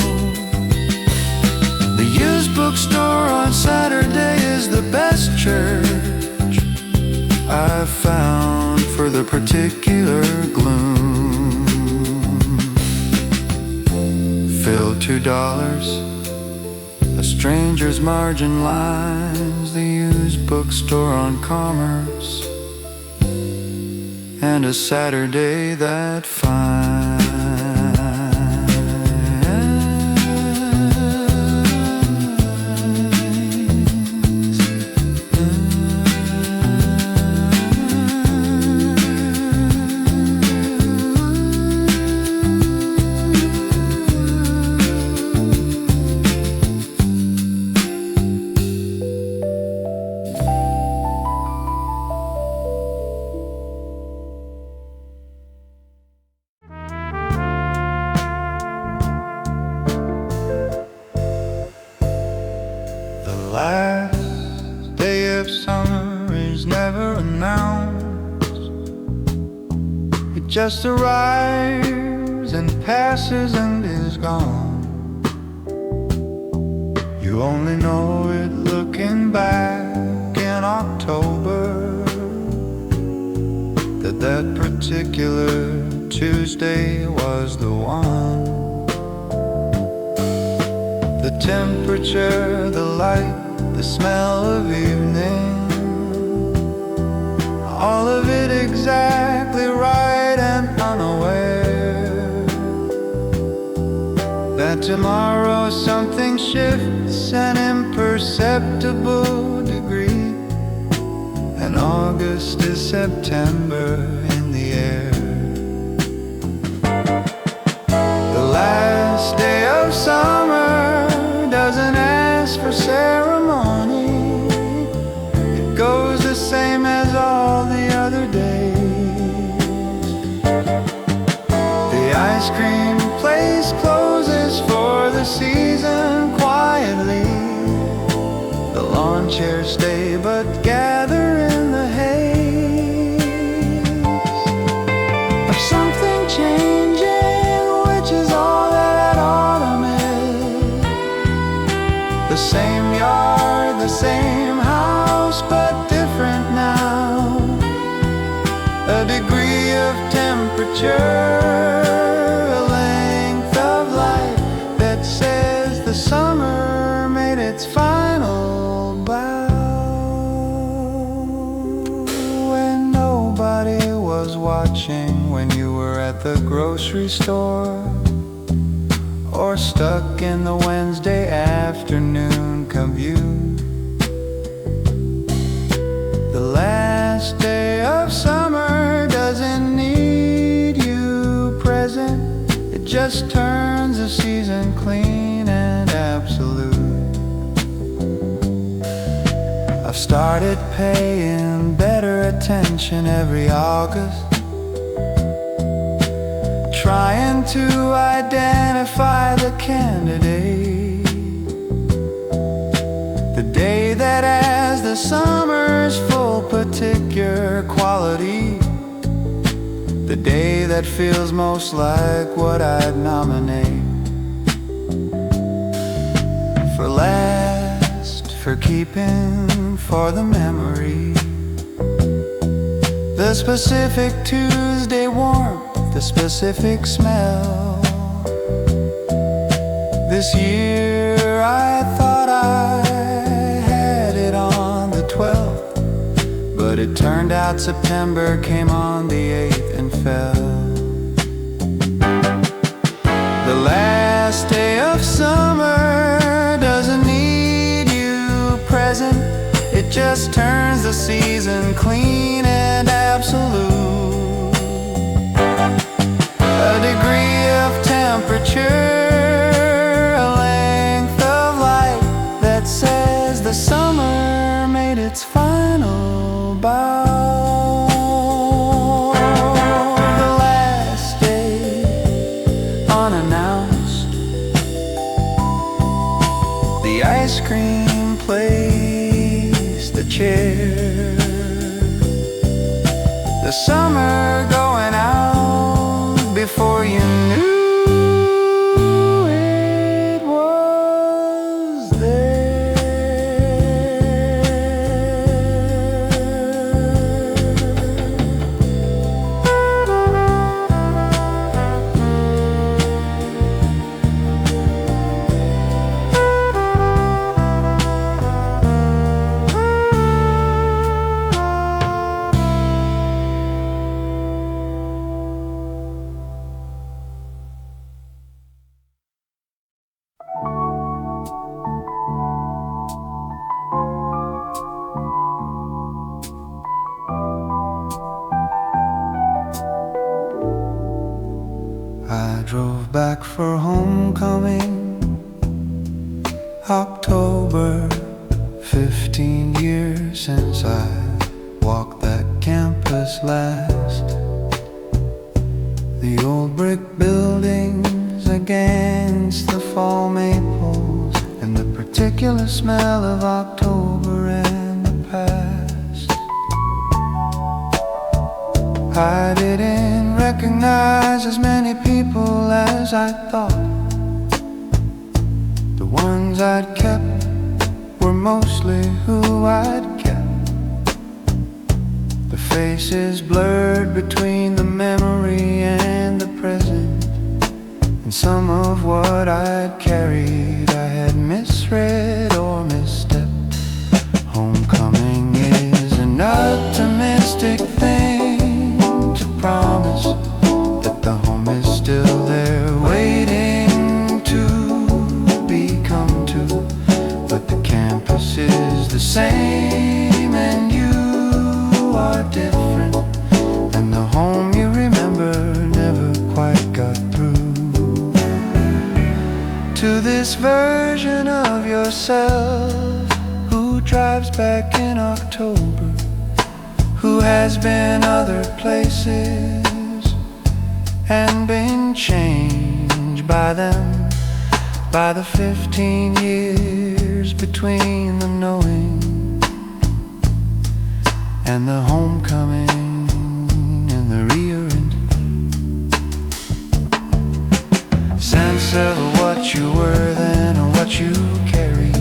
The used bookstore on Saturday is the best church I've found for the particular gloom. Fill $2, a Strangers margin lines, the used bookstore on Commerce, and a Saturday that finds last day of summer is never announced. It just arrives and passes and is gone. You only know it looking back in October, that particular Tuesday was the one. The temperature, the light, the smell of evening, all of it exactly right, and unaware that tomorrow something shifts an imperceptible degree, and August is September in the air. The last day of summer doesn't ask for ceremony. It goes the same as all the other days. The ice cream place closes for the season quietly. The lawn chairs stay but gather in the haze of something changing, which is all that autumn is. The same yard, the same house, but different now. A degree of temperature, a length of light that says the summer made its final bow. When nobody was watching, when you were at the grocery store, or stuck in the Wednesday afternoon commute. The last day of summer doesn't need you present. It just turns the season clean and absolute. I've started paying better attention every August, trying to identify the candidate, the day that has the summer's full particular quality, the day that feels most like what I'd nominate. For last, for keeping, for the memory, the specific Tuesday warmth, the specific smell. This year I thought I had it on the 12th, but it turned out September came on the 8th and fell. The last day of summer doesn't need you present. It just turns the season clean and absolute. A degree of temperature, a length of light that says the summer made its final bow. The last day, unannounced, the ice cream place, the chair, the summer going out before you knew it was there. I drove back for homecoming, October, 15 years since I walked that campus last. The old brick buildings against the fall maples, and the particular smell of October and the past. I didn't recognize as many people as I thought. The ones I'd kept were mostly who I'd kept. The faces blurred between the memory and the present, and some of what I'd carried I had misread or misstepped. Homecoming is an optimistic thing to promise that the home is still there waiting to be come to. But the campus is the same and you are different, and the home you remember never quite got through. To this version of yourself who drives back in October, who has been other places and been changed by them, by the 15 years between the knowing and the homecoming and the rearranging. Sense of what you were then or what you carry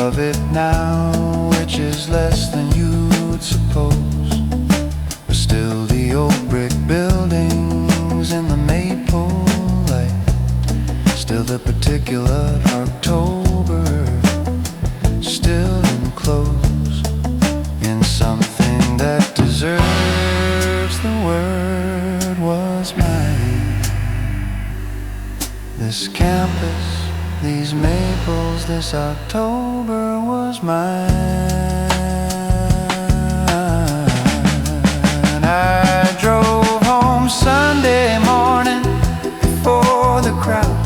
of it now, which is less than you'd suppose, but still the old brick buildings in the maple light, still the particular October, still enclosed in something that deserves the word was mine. This campus, these maples, this October was mine. I drove home Sunday morning before the crowd,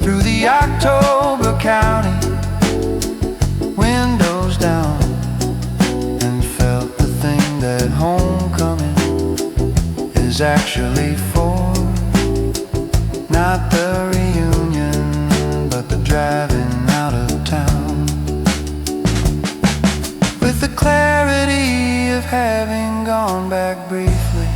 through the October County, windows down, and felt the thing that homecoming is actually for. Not the reunion, but the driving out of town, with the clarity of having gone back briefly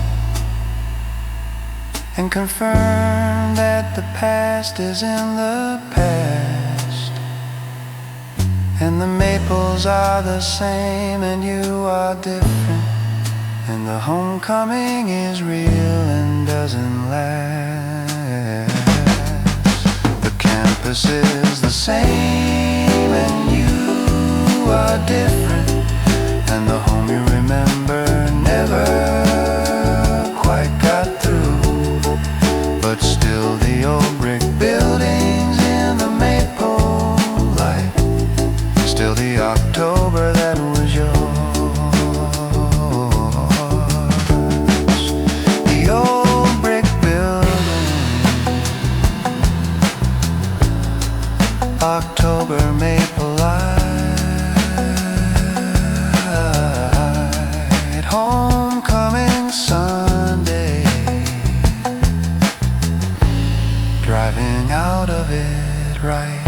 and confirmed that the past is in the past, and the maples are the same and you are different, and the homecoming is real and doesn't last. The campus is the same and you are different, and the home you remember never quite got through, but still the old brick buildings in the maple light, still the October that was yours. The old brick building, October maple light, homecoming Sunday, driving out of it right.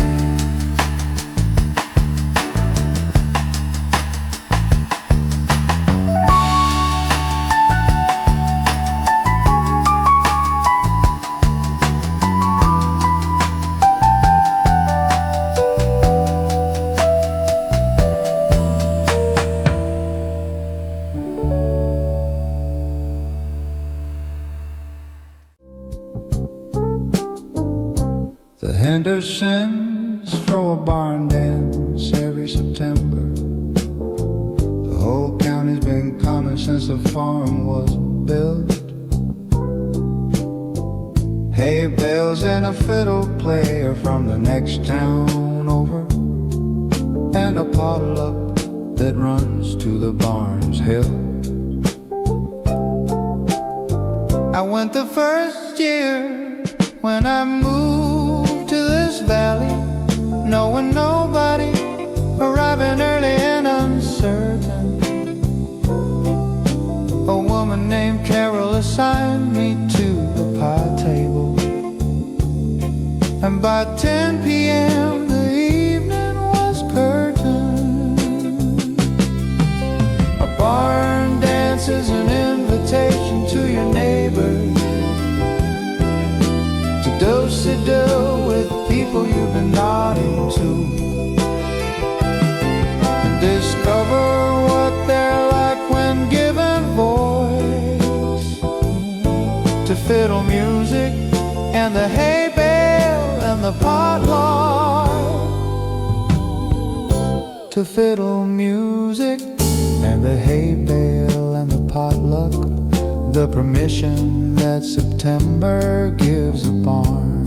The Hendersons throw a barn dance every September. The whole county's been coming since the farm was built. Hay bales and a fiddle player from the next town over, and a potluck that runs to the barn's hill. I went the first year when I moved to this valley, knowing nobody, arriving early and uncertain. A woman named Carol assigned me to the pie table, and by 10 p.m. the evening was curtained. A barn dance is an invitation to your neighbors to do-si-do with people you've been nodding to, and discover what they're like when given voice to fiddle music and the hay bale and the potluck, to fiddle music and the hay bale and the potluck, the permission that September gives a barn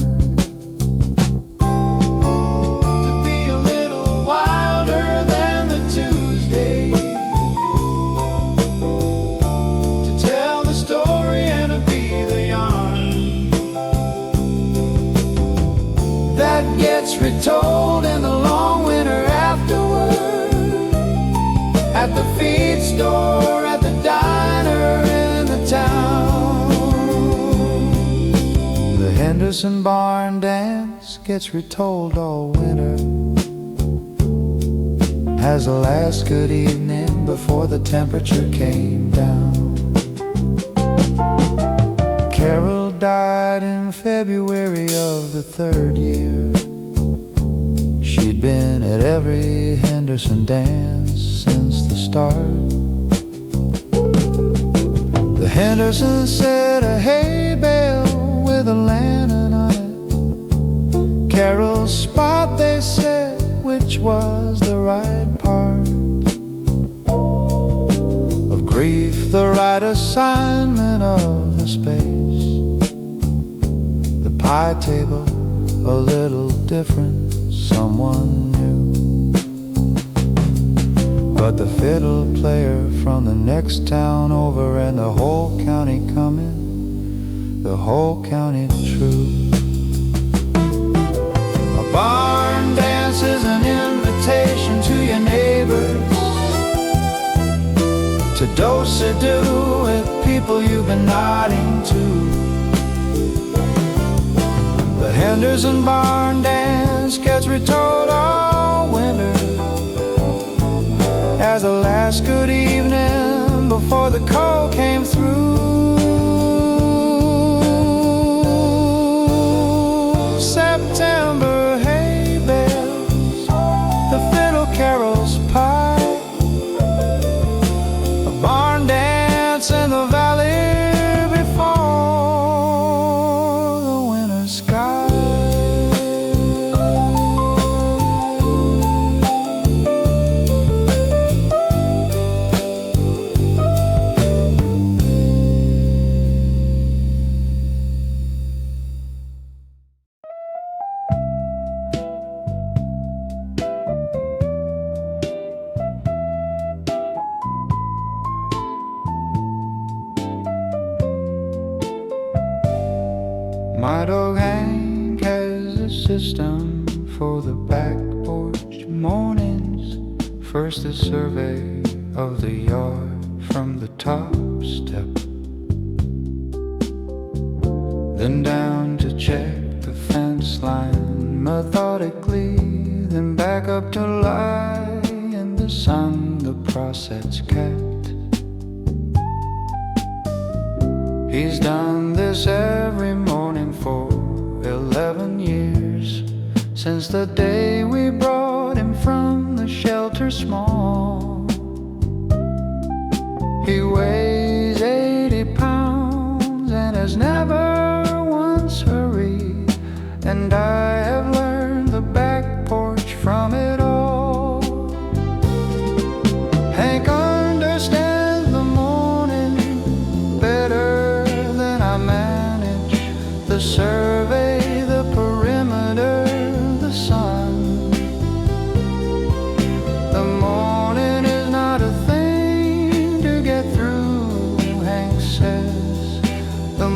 to be a little wilder than the Tuesday, to tell the story and to be the yarn that gets retold in the long winter afterward, at the feed store, at the diner in the town. The Henderson barn dance gets retold all winter, as the last good evening before the temperature came down. Carol died in February of the third year. She'd been at every Henderson dance since the start. The Hendersons said a hay bale with a lantern on it. Carol's spot, they said, which was the right part of grief, the right assignment of the space. The pie table, a little different, someone new. But the fiddle player from the next town over, and the whole county coming, the whole county true. A barn dance is an invitation to your neighbors to do-si-do with people you've been nodding to. The Henderson barn dance gets retold all winter, as a last good evening before the cold came through. September hay bales, the fiddle carols pipe, a barn dance in the valley before the winter sky. My dog Hank has a system for the back porch mornings. First a survey of the yard from the top step, then down to check the fence line methodically, then back up to lie in the sun, the process kept. He's done this every morning for 11 years, since the day we brought him from the shelter small. He weighs 80 pounds and has never once hurried, and I have learned the back porch from it all. Hank understands the morning better than I manage the survey, the perimeter, the sun. The morning is not a thing to get through, Hank says. The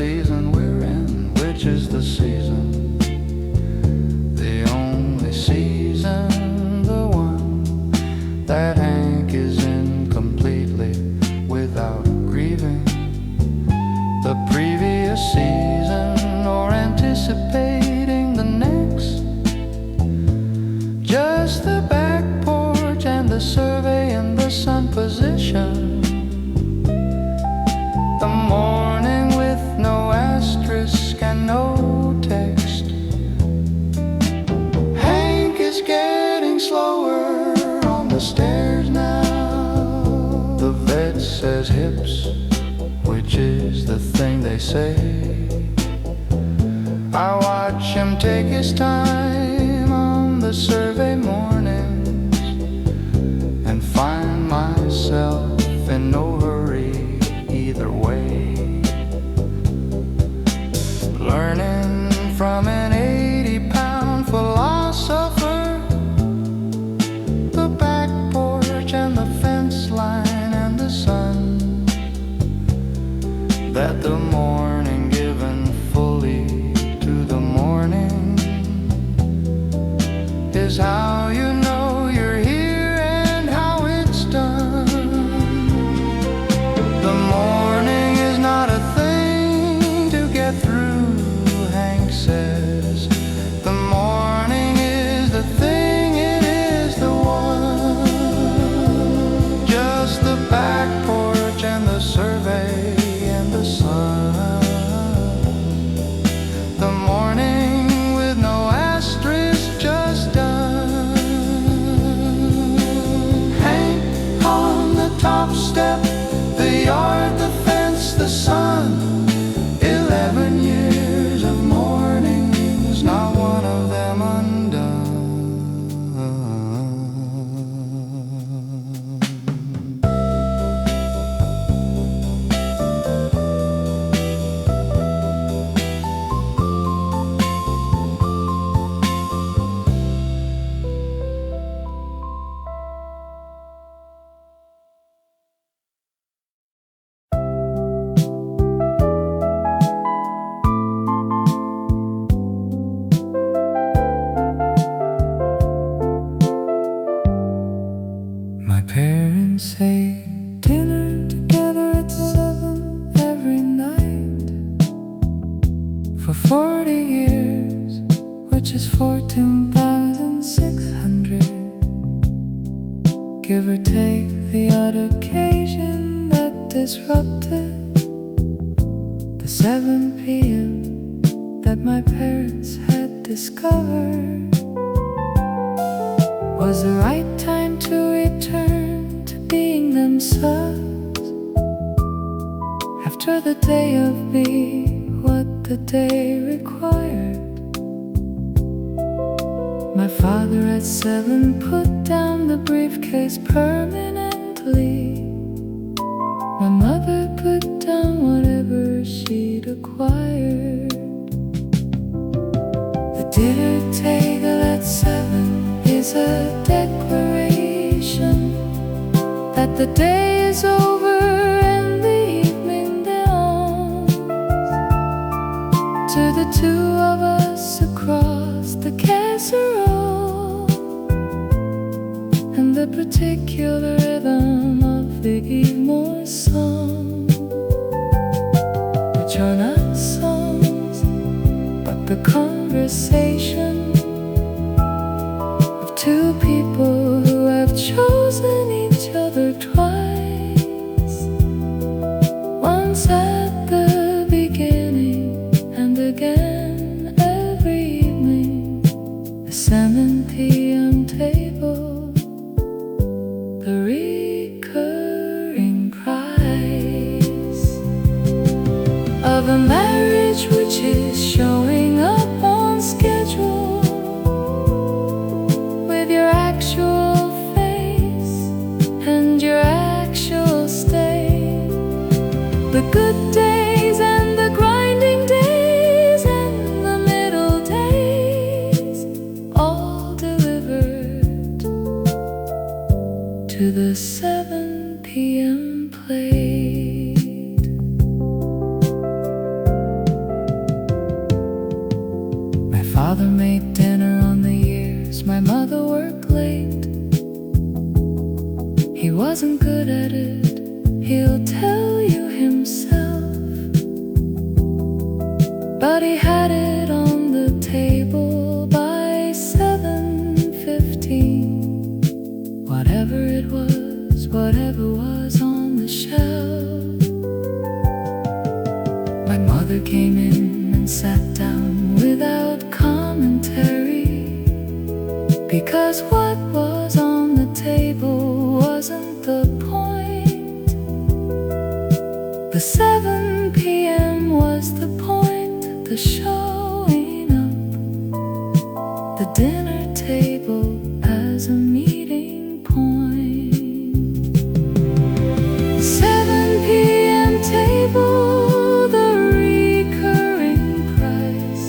season we're in, which is the season, the only season, the one that Hank is in completely without grieving the previous season or anticipating the next. Just the back porch and the survey and the sun position. The morning with no asterisk and no text. Hank is getting slower on the stairs now. The vet says hips, which is the thing they say. I watch him take his time on the survey mornings and find myself in no hurry either way. Learning from an 80-pound philosopher, the back porch and the fence line and the sun, that the morning given fully to the morning is how you know you're here and how it's done. The morning is not a thing to get through, Hank says. The morning is the thing, it is the one. Just the back porch and the survey and the sun. The morning with no asterisk, just done. Hank on the top step, the yard, the fence, the sun. 11 years of mornings, not one of them undone. My parents say dinner together at 7 every night for 40 years, which is 14,600. Give or take the odd occasion that disrupted the 7 p.m. that my parents had discovered was the right time to return to being themselves after the day of being what the day required. My father at 7 put down the briefcase permanently. My mother put down whatever she'd acquired. The dinner table at 7 is a declaration that the day is over and the evening dawns. To the two of us across the casserole and the particular rhythm of Iggy Moore's song, which are not songs but the conversation of two people who have chosen each other twice, once at the beginning and again every evening. The 7 p.m. table, the recurring price of a marriage which is showing up on schedule with your actual face and your actual state. The good days and the grinding days and the middle days, all delivered to the 7 p.m. plate. father made dinner on the years my mother worked late. He wasn't good at it, he'll tell you himself, but he had it on the table by 7:15. Whatever it was, whatever was on the shelf. My mother came in and sat down without commentary, because what was on the table wasn't the point. The 7 p.m. was the point, the showing up, the dinner table as a meeting point. 7 p.m. table, the recurring price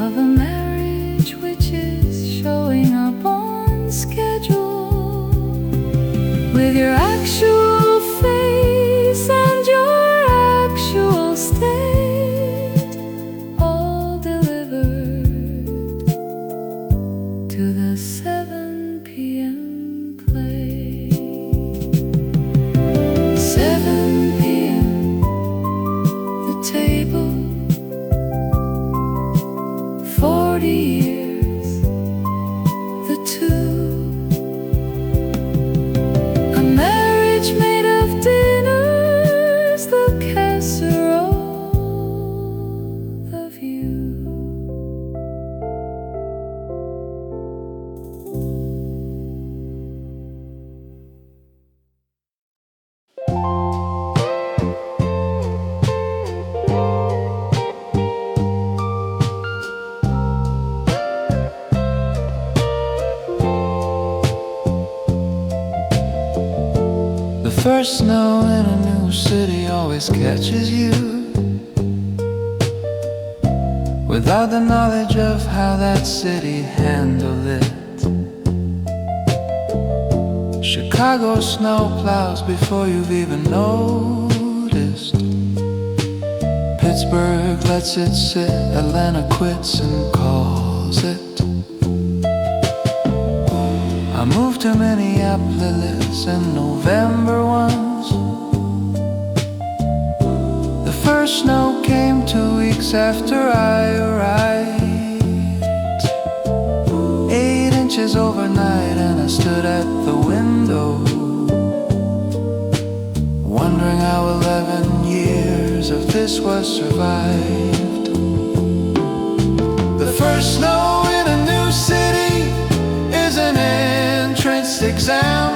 of a marriage which is showing up on schedule, with your actual face and your actual state, all delivered to the 7 p.m. play. 7 p.m. the table, 40 years the two, a marriage made of dinners, the casserole, the view. The first snow in a new city always catches you without the knowledge of how that city handled it. Chicago snow plows before you've even noticed. Pittsburgh lets it sit, Atlanta quits and calls it. I moved to Minneapolis in November once. The first snow came 2 weeks after I arrived. 8 inches overnight, and I stood at the window, wondering how 11 years of this was survived. The first snow in a new city is an entrance exam,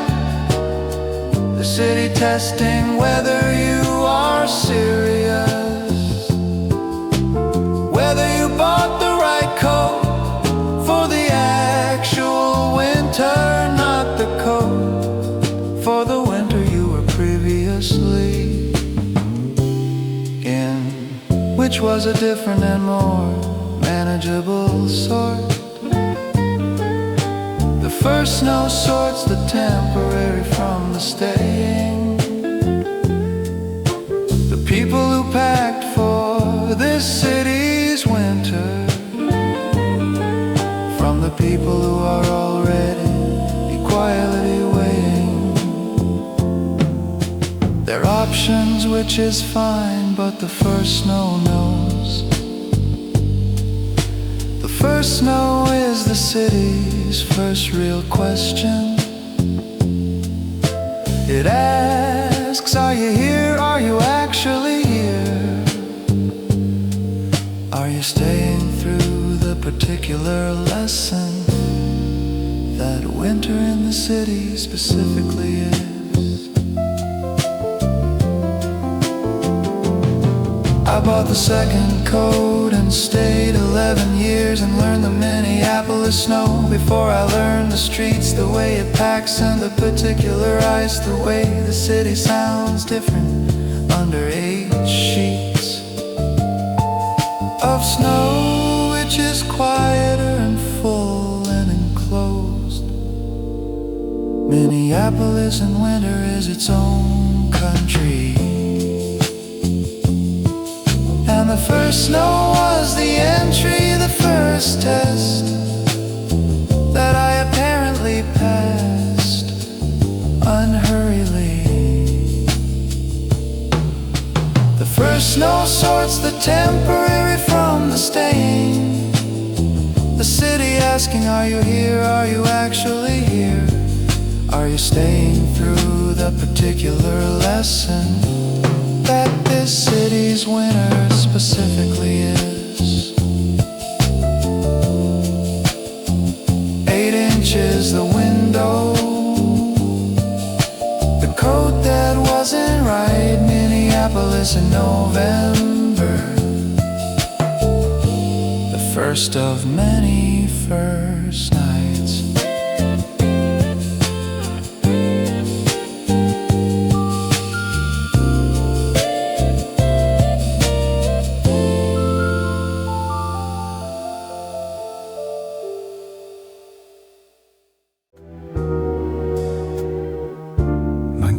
the city testing whether you are serious, whether you bought the right coat for the actual winter, not the coat for the winter you were previously in, which was a different and more manageable sort. The first snow sorts the temporary from the staying. The people who packed for this city's winter from the people who are already quietly waiting. Their options, which is fine, but the first snow knows. The first snow is the city's first real question. It asks, are you here? Are you actually here? Are you staying through the particular lesson that winter in the city specifically is? I bought the second coat and stayed 11 years and learned the Minneapolis snow before I learned the streets, the way it packs and the particular ice, the way the city sounds different under 8 sheets of snow, which is quieter and full and enclosed. Minneapolis in winter is its own country, and the first snow was the entry, the first test that I apparently passed unhurriedly. The first snow sorts the temporary from the staying. The city asking, are you here? Are you actually here? Are you staying through the particular lesson that this city's winter specifically is? 8 inches the window, the coat that wasn't right, Minneapolis in November, the first of many first nights.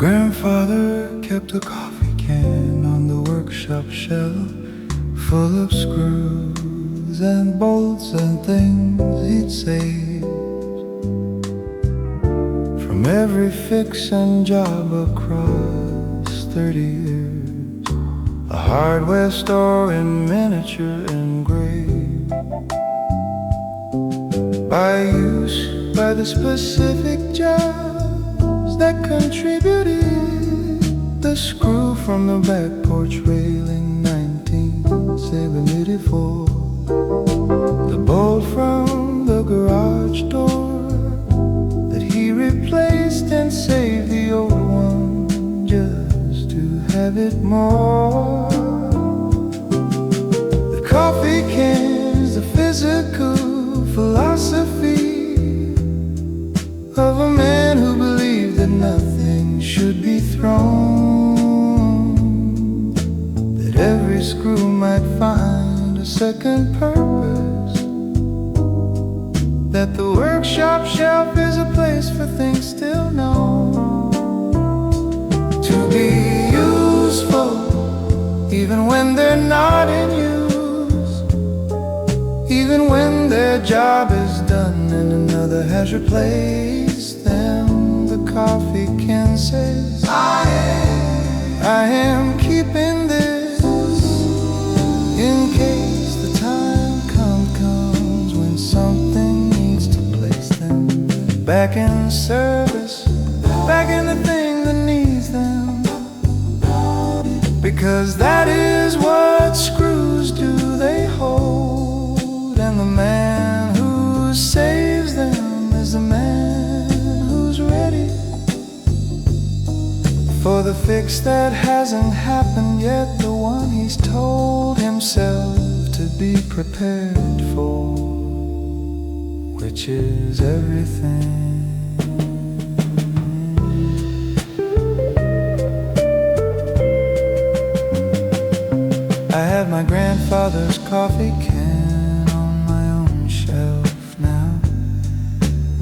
Grandfather kept a coffee can on the workshop shelf, full of screws and bolts and things he'd saved from every fix and job across 30 years. A hardware store in miniature engraved by use, by the specific job that contributed. The screw from the back porch railing, 1974. The bolt from the garage door that he replaced and saved the old one just to have it more. The coffee cans, the physical philosophy of a man who believed that nothing should be thrown, that every screw might find a second purpose, that the workshop shelf is a place for things still known, to be useful even when they're not in use, even when their job is done and another has replaced them. The coffee can says, I am keeping this in case the time comes when something needs to place them back in service, back in the thing that needs them, because that is what screws do, they hold, and the man who saves them is the man who's ready for the fix that hasn't happened yet, the one he's told himself to be prepared for, which is everything. I have my grandfather's coffee can on my own shelf now.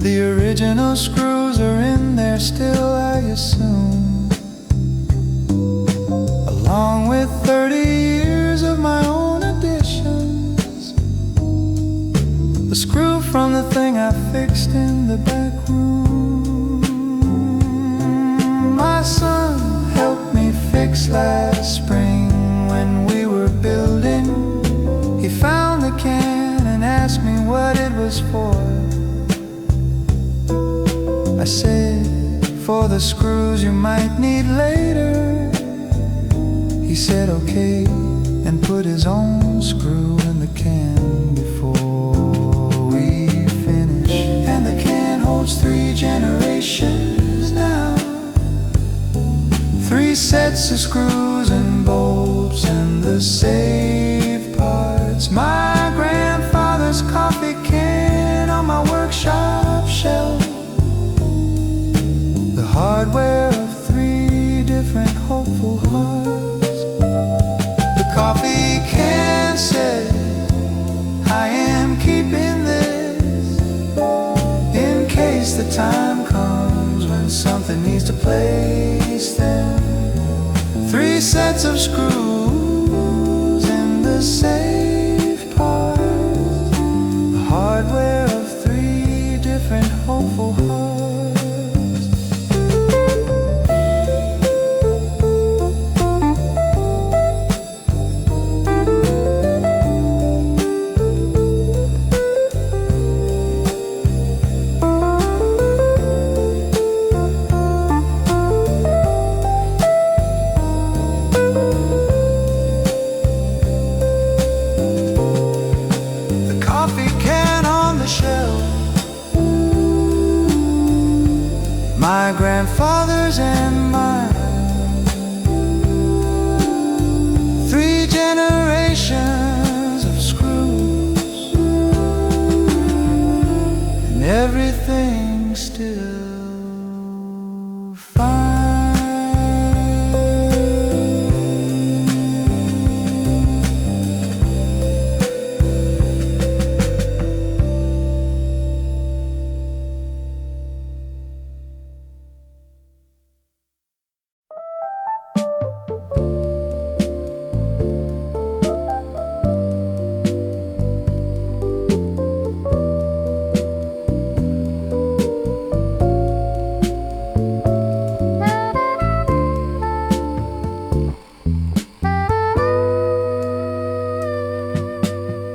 The original screws are in there still, I assume, along with 30 years of my own additions. The screw from the thing I fixed in the back room, my son helped me fix last spring when we were building. He found the can and asked me what it was for. I said, for the screws you might need later. He said okay, and put his own screw in the can before we finished. And the can holds 3 generations now, 3 sets of screws and bolts and the save parts. My grandfather's coffee can on my workshop shelf, the hardware of 3 different hopeful hearts. The coffee can say, I am keeping this in case the time comes when something needs to place them. 3 sets of screws in the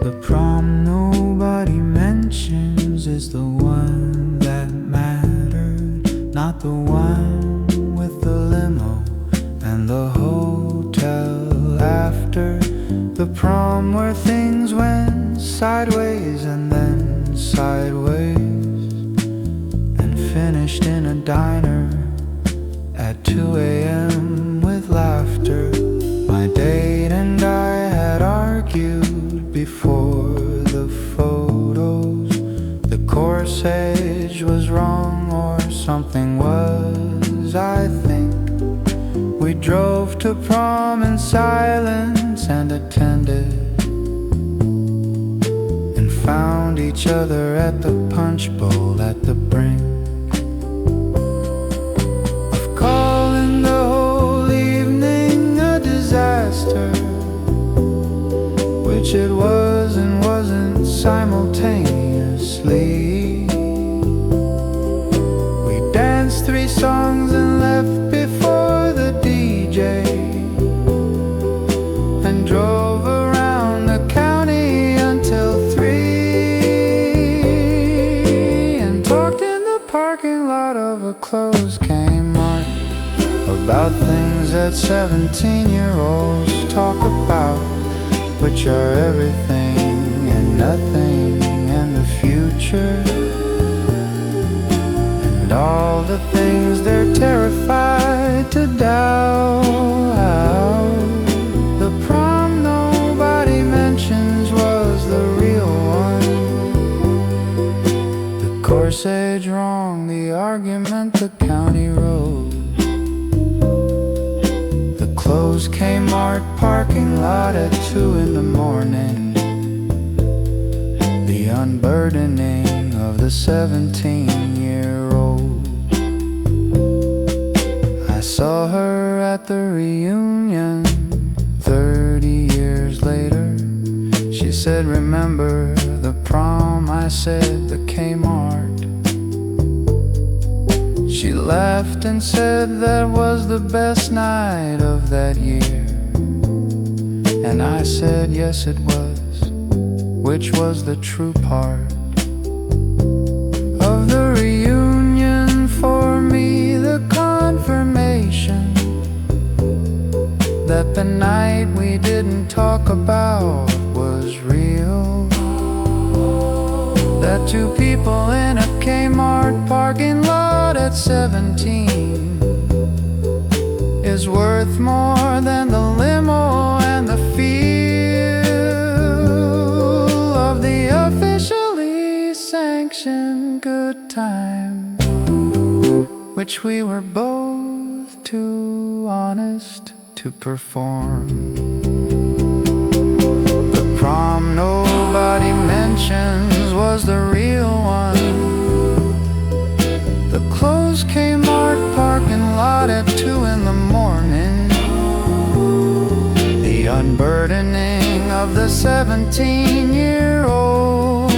The prom nobody mentions is the one that mattered, not the one with the limo and the hotel after. The prom where things went sideways and then sideways, and finished in a diner at 2 a.m. with laughter. My date and I had argued before the photos. The corsage was wrong or something was, I think. We drove to prom in silence and attended, and found each other at the punch bowl at the brink of calling the whole evening a disaster, which it was and wasn't simultaneously. We danced 3 songs and left before the DJ, and drove around the county until 3, and talked in the parking lot of a closed Kmart about things that 17-year-olds talk about, which are everything and nothing and the future, and all the things they're terrified to doubt. The prom nobody mentions was the real one. The corsage wrong, the argument the county road, the closed Kmart parking lot at 2 in the morning, the unburdening of the 17-year-old. I saw her at the reunion 30 years later. She said, remember the prom? I said, the Kmart. She laughed and said that was the best night of that year. And I said, yes it was, which was the true part of the reunion for me, the confirmation that the night we didn't talk about was real. That 2 people in a Kmart parking lot at 17 is worth more than the limo and the feel of the officially sanctioned good time, which we were both too honest to perform. The prom nobody mentions was the real one. The closed Kmart parking lot at 2 in the morning, the unburdening of the 17-year-old,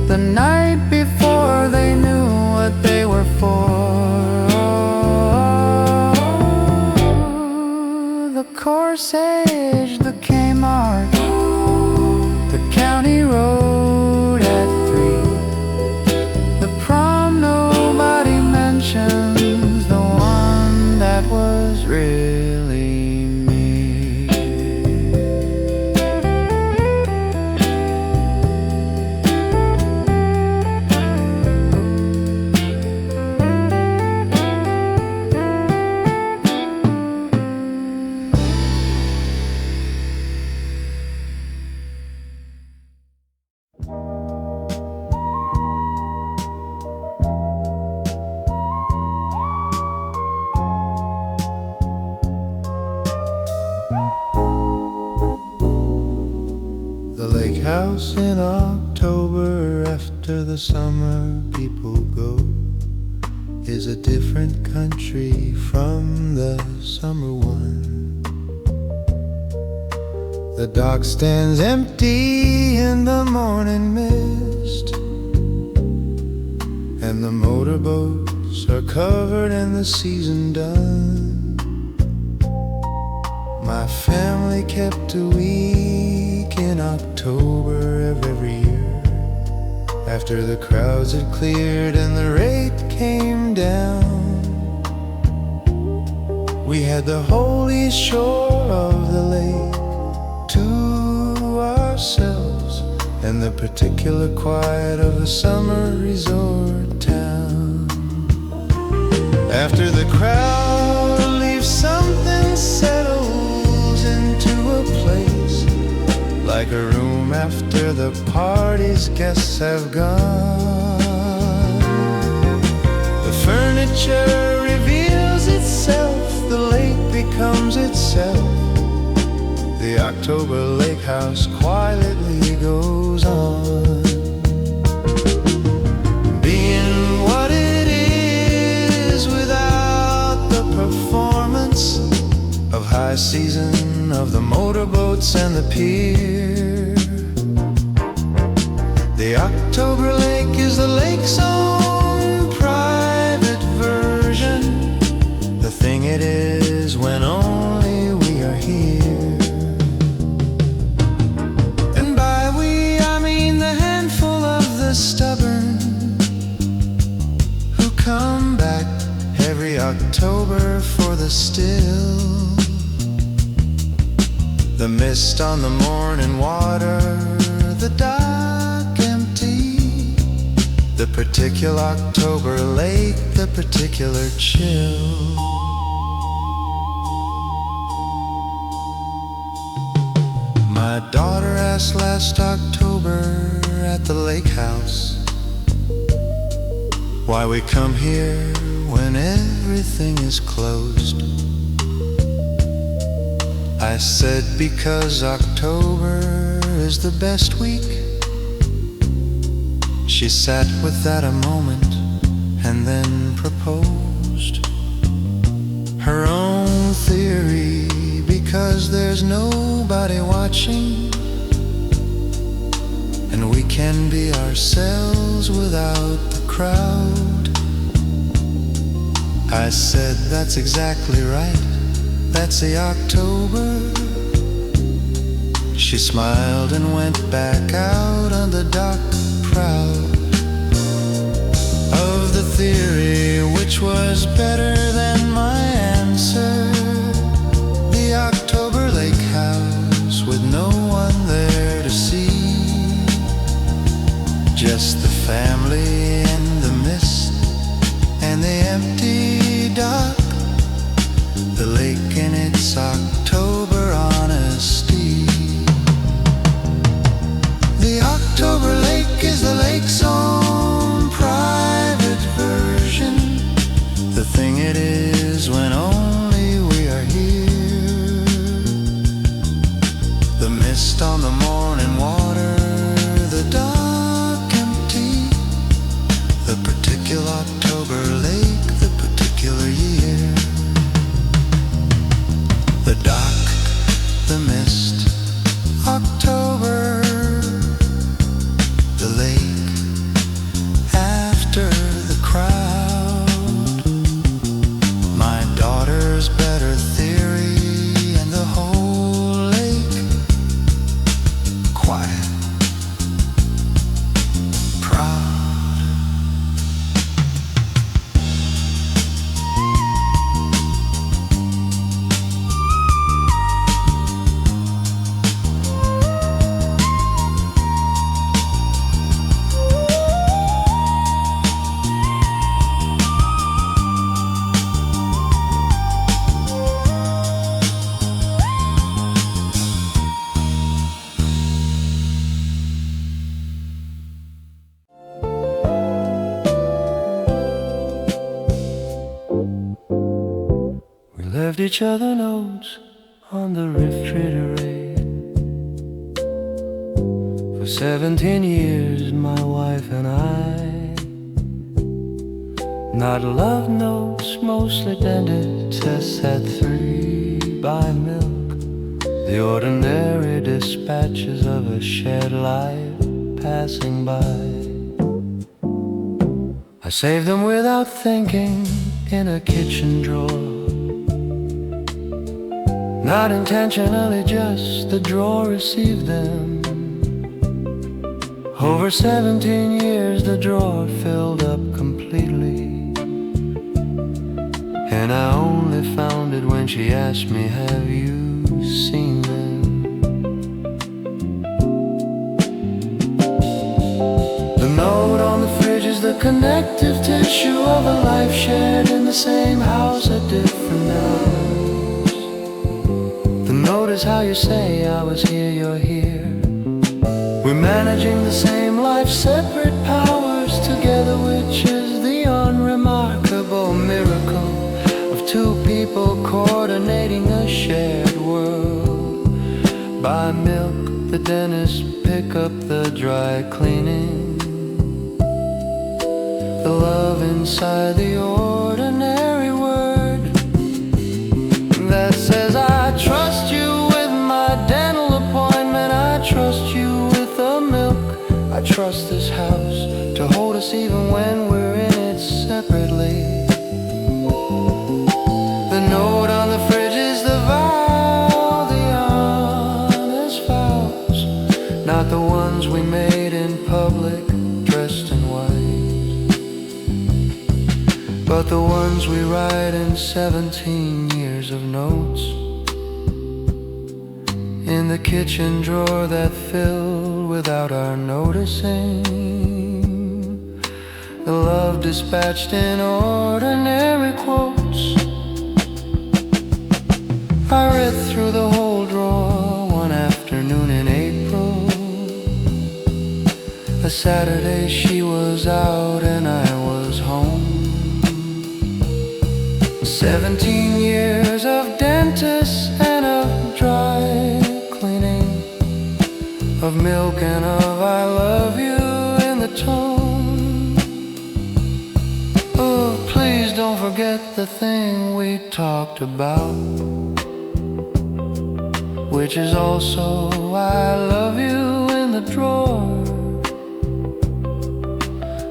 the night before they knew what they were for. The corsage, the Kmart, the county road at 3. The prom nobody mentions, the one that was really me. House in October after the summer people go is a different country from the summer one. The dock stands empty in the morning mist, and the motorboats are covered and the season done. My family kept a week in October of every year. After the crowds had cleared and the rate came down, we had the holy shore of the lake to ourselves, and the particular quiet of a summer resort town. After the crowd leaves, something settles into a place, like a room after the party's guests have gone. The furniture reveals itself, the lake becomes itself. The October lake house quietly goes on, being what it is without the performance of high season of the motorboats and the pier. The October lake is the lake's own private version, the thing it is when only we are here. And by we I mean the handful of the stubborn who come back every October for the still. The mist on the morning water, the dock empty, the particular October lake, the particular chill. My daughter asked last October at the lake house why we come here when everything is closed. I said because October is the best week. She sat with that a moment and then proposed her own theory. Because there's nobody watching, and we can be ourselves without the crowd. I said that's exactly right, that's the October. She smiled and went back out on the dock, proud of the theory, which was better than my answer. The October lake house with no one there to see, just the family in the mist and the empty dock, the lake in its October honesty. The October lake is the lake's own private version, the thing it is when only we are here. The mist on the morning water, the dock empty, the particular October lake, the particular year. The dock, the mist, October, the lake, after the crowd. My daughter's better theory, and the whole lake quiet, proud. Left each other notes on the refrigerator. For 17 years, my wife and I. Not love notes, mostly dented, tests at 3 by milk. The ordinary dispatches of a shared life passing by. I saved them without thinking in a kitchen drawer. Not intentionally, just the drawer received them. Over 17 years the drawer filled up completely, and I only found it when she asked me, have you seen them? The note on the fridge is the connective tissue of a life shared in the same house at different hours. The note is how you say, I was here, you're here. We're managing the same life, separate powers together, which is the unremarkable miracle of two people coordinating a shared world. Buy milk, the dentist, pick up the dry cleaning. The love inside the ordinary word that says, I trust you with my dental appointment, I trust you with the milk, I trust this house to hold us even when we're in it separately. The note on the fridge is the vow, the honest vows, not the ones we made in public, dressed in white, but the ones we write in 17 years of notes in the kitchen drawer that filled without our noticing. The love dispatched in ordinary quotes. I read through the whole drawer one afternoon in April, a Saturday she was out and I was home. 17 years of dentists and of dry cleaning, of milk and of I love you in the tone. Oh, please don't forget the thing we talked about, which is also I love you in the drawer.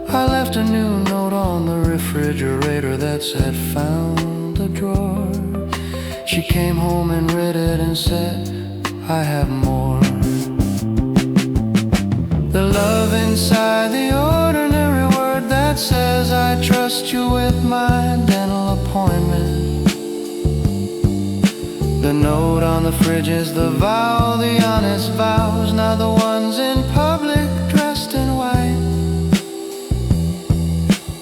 I left a new note on the refrigerator that said found the drawer. She came home and read it and said, I have more. The love inside the ordinary word that says I trust you with my dental appointment. The note on the fridge is the vow, the honest vows, not the ones in public dressed in white.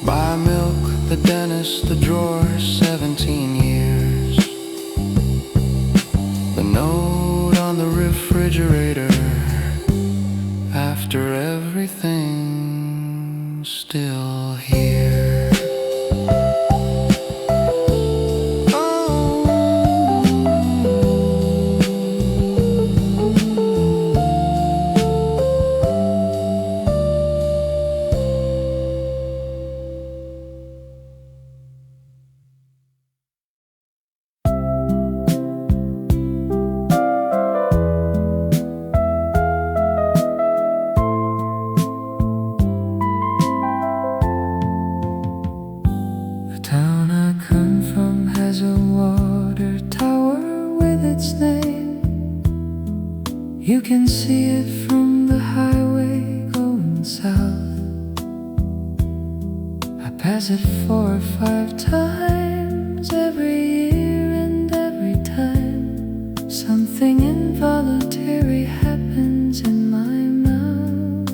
Buy milk, the dentist, the drawer, 17 years. The note on the refrigerator, after everything, still here. You can see it from the highway going south. I pass it 4 or 5 times every year, and every time something involuntary happens in my mouth.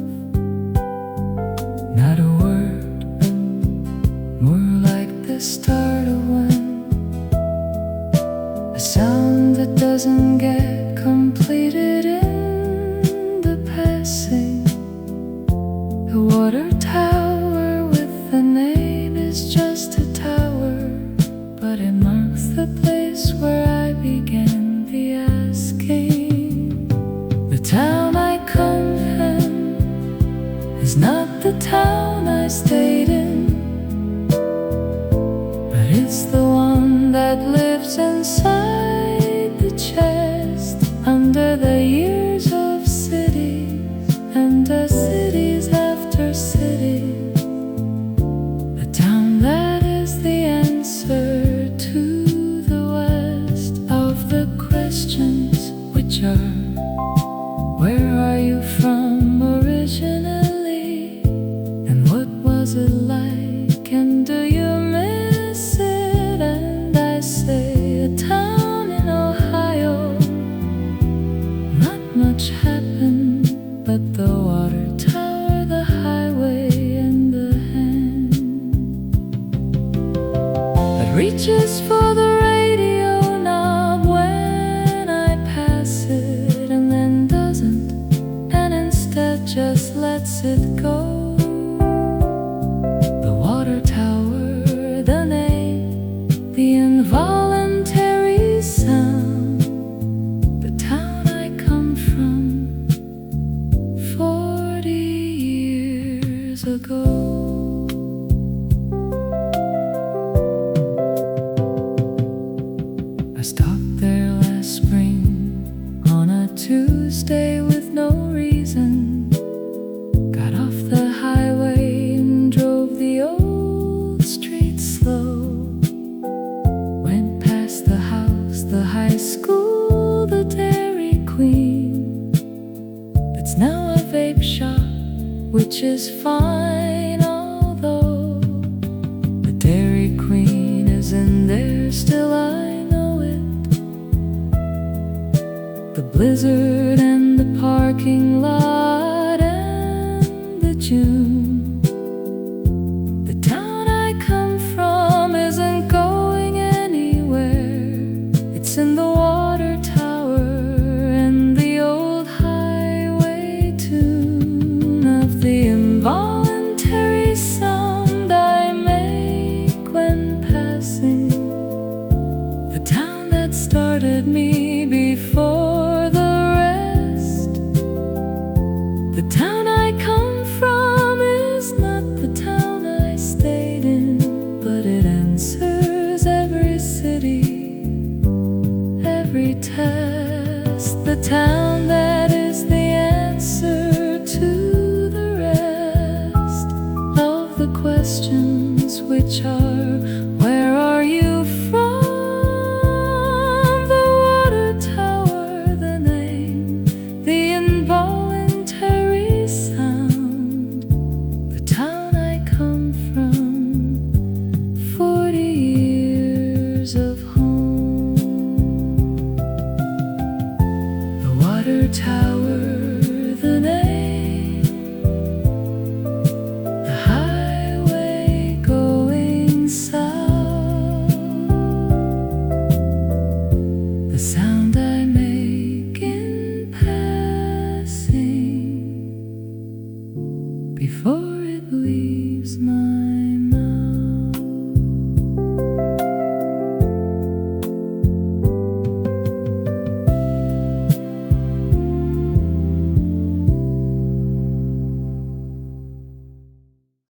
Not a word, more like the start of one, a sound that doesn't get completed in the passing. The water tower with the name is just a tower, but it marks the place where I began the asking. The town I come from is not the town I stayed in, but it's the one that lives inside the chest under the years of cities and cities after cities. The town that is the answer to the west of the question. picture. Where are you from originally? And what was it like? And do you miss it? And I say, a town in Ohio. Not much happened, but the water tower, the highway, and the hand that reaches for the radio knob when I pass it, and then doesn't, and instead just lets it go. The water tower, the name, the involuntary sound, the town I come from 40 years ago. I stopped there last spring on a Tuesday with no reason. Got off the highway and drove the old street slow. Went past the house, the high school, the Dairy Queen. It's now a vape shop, which is fine, although the Dairy Queen is in there still, I know it. The blizzard and the parking lot and the June. The town I come from isn't going anywhere. It's in the water tower and the old highway tune of the involuntary sound I make when passing the town that started me before the rest. The town I come from is not the town I stayed in, but it answers every city, every test. The town that is the answer to the rest of the questions, which are, where are you from? The water tower, the name, the involuntary sound, the town I come from, 40 years of home. The water tower, the name, the highway going south, the sound I make in passing before it leaves.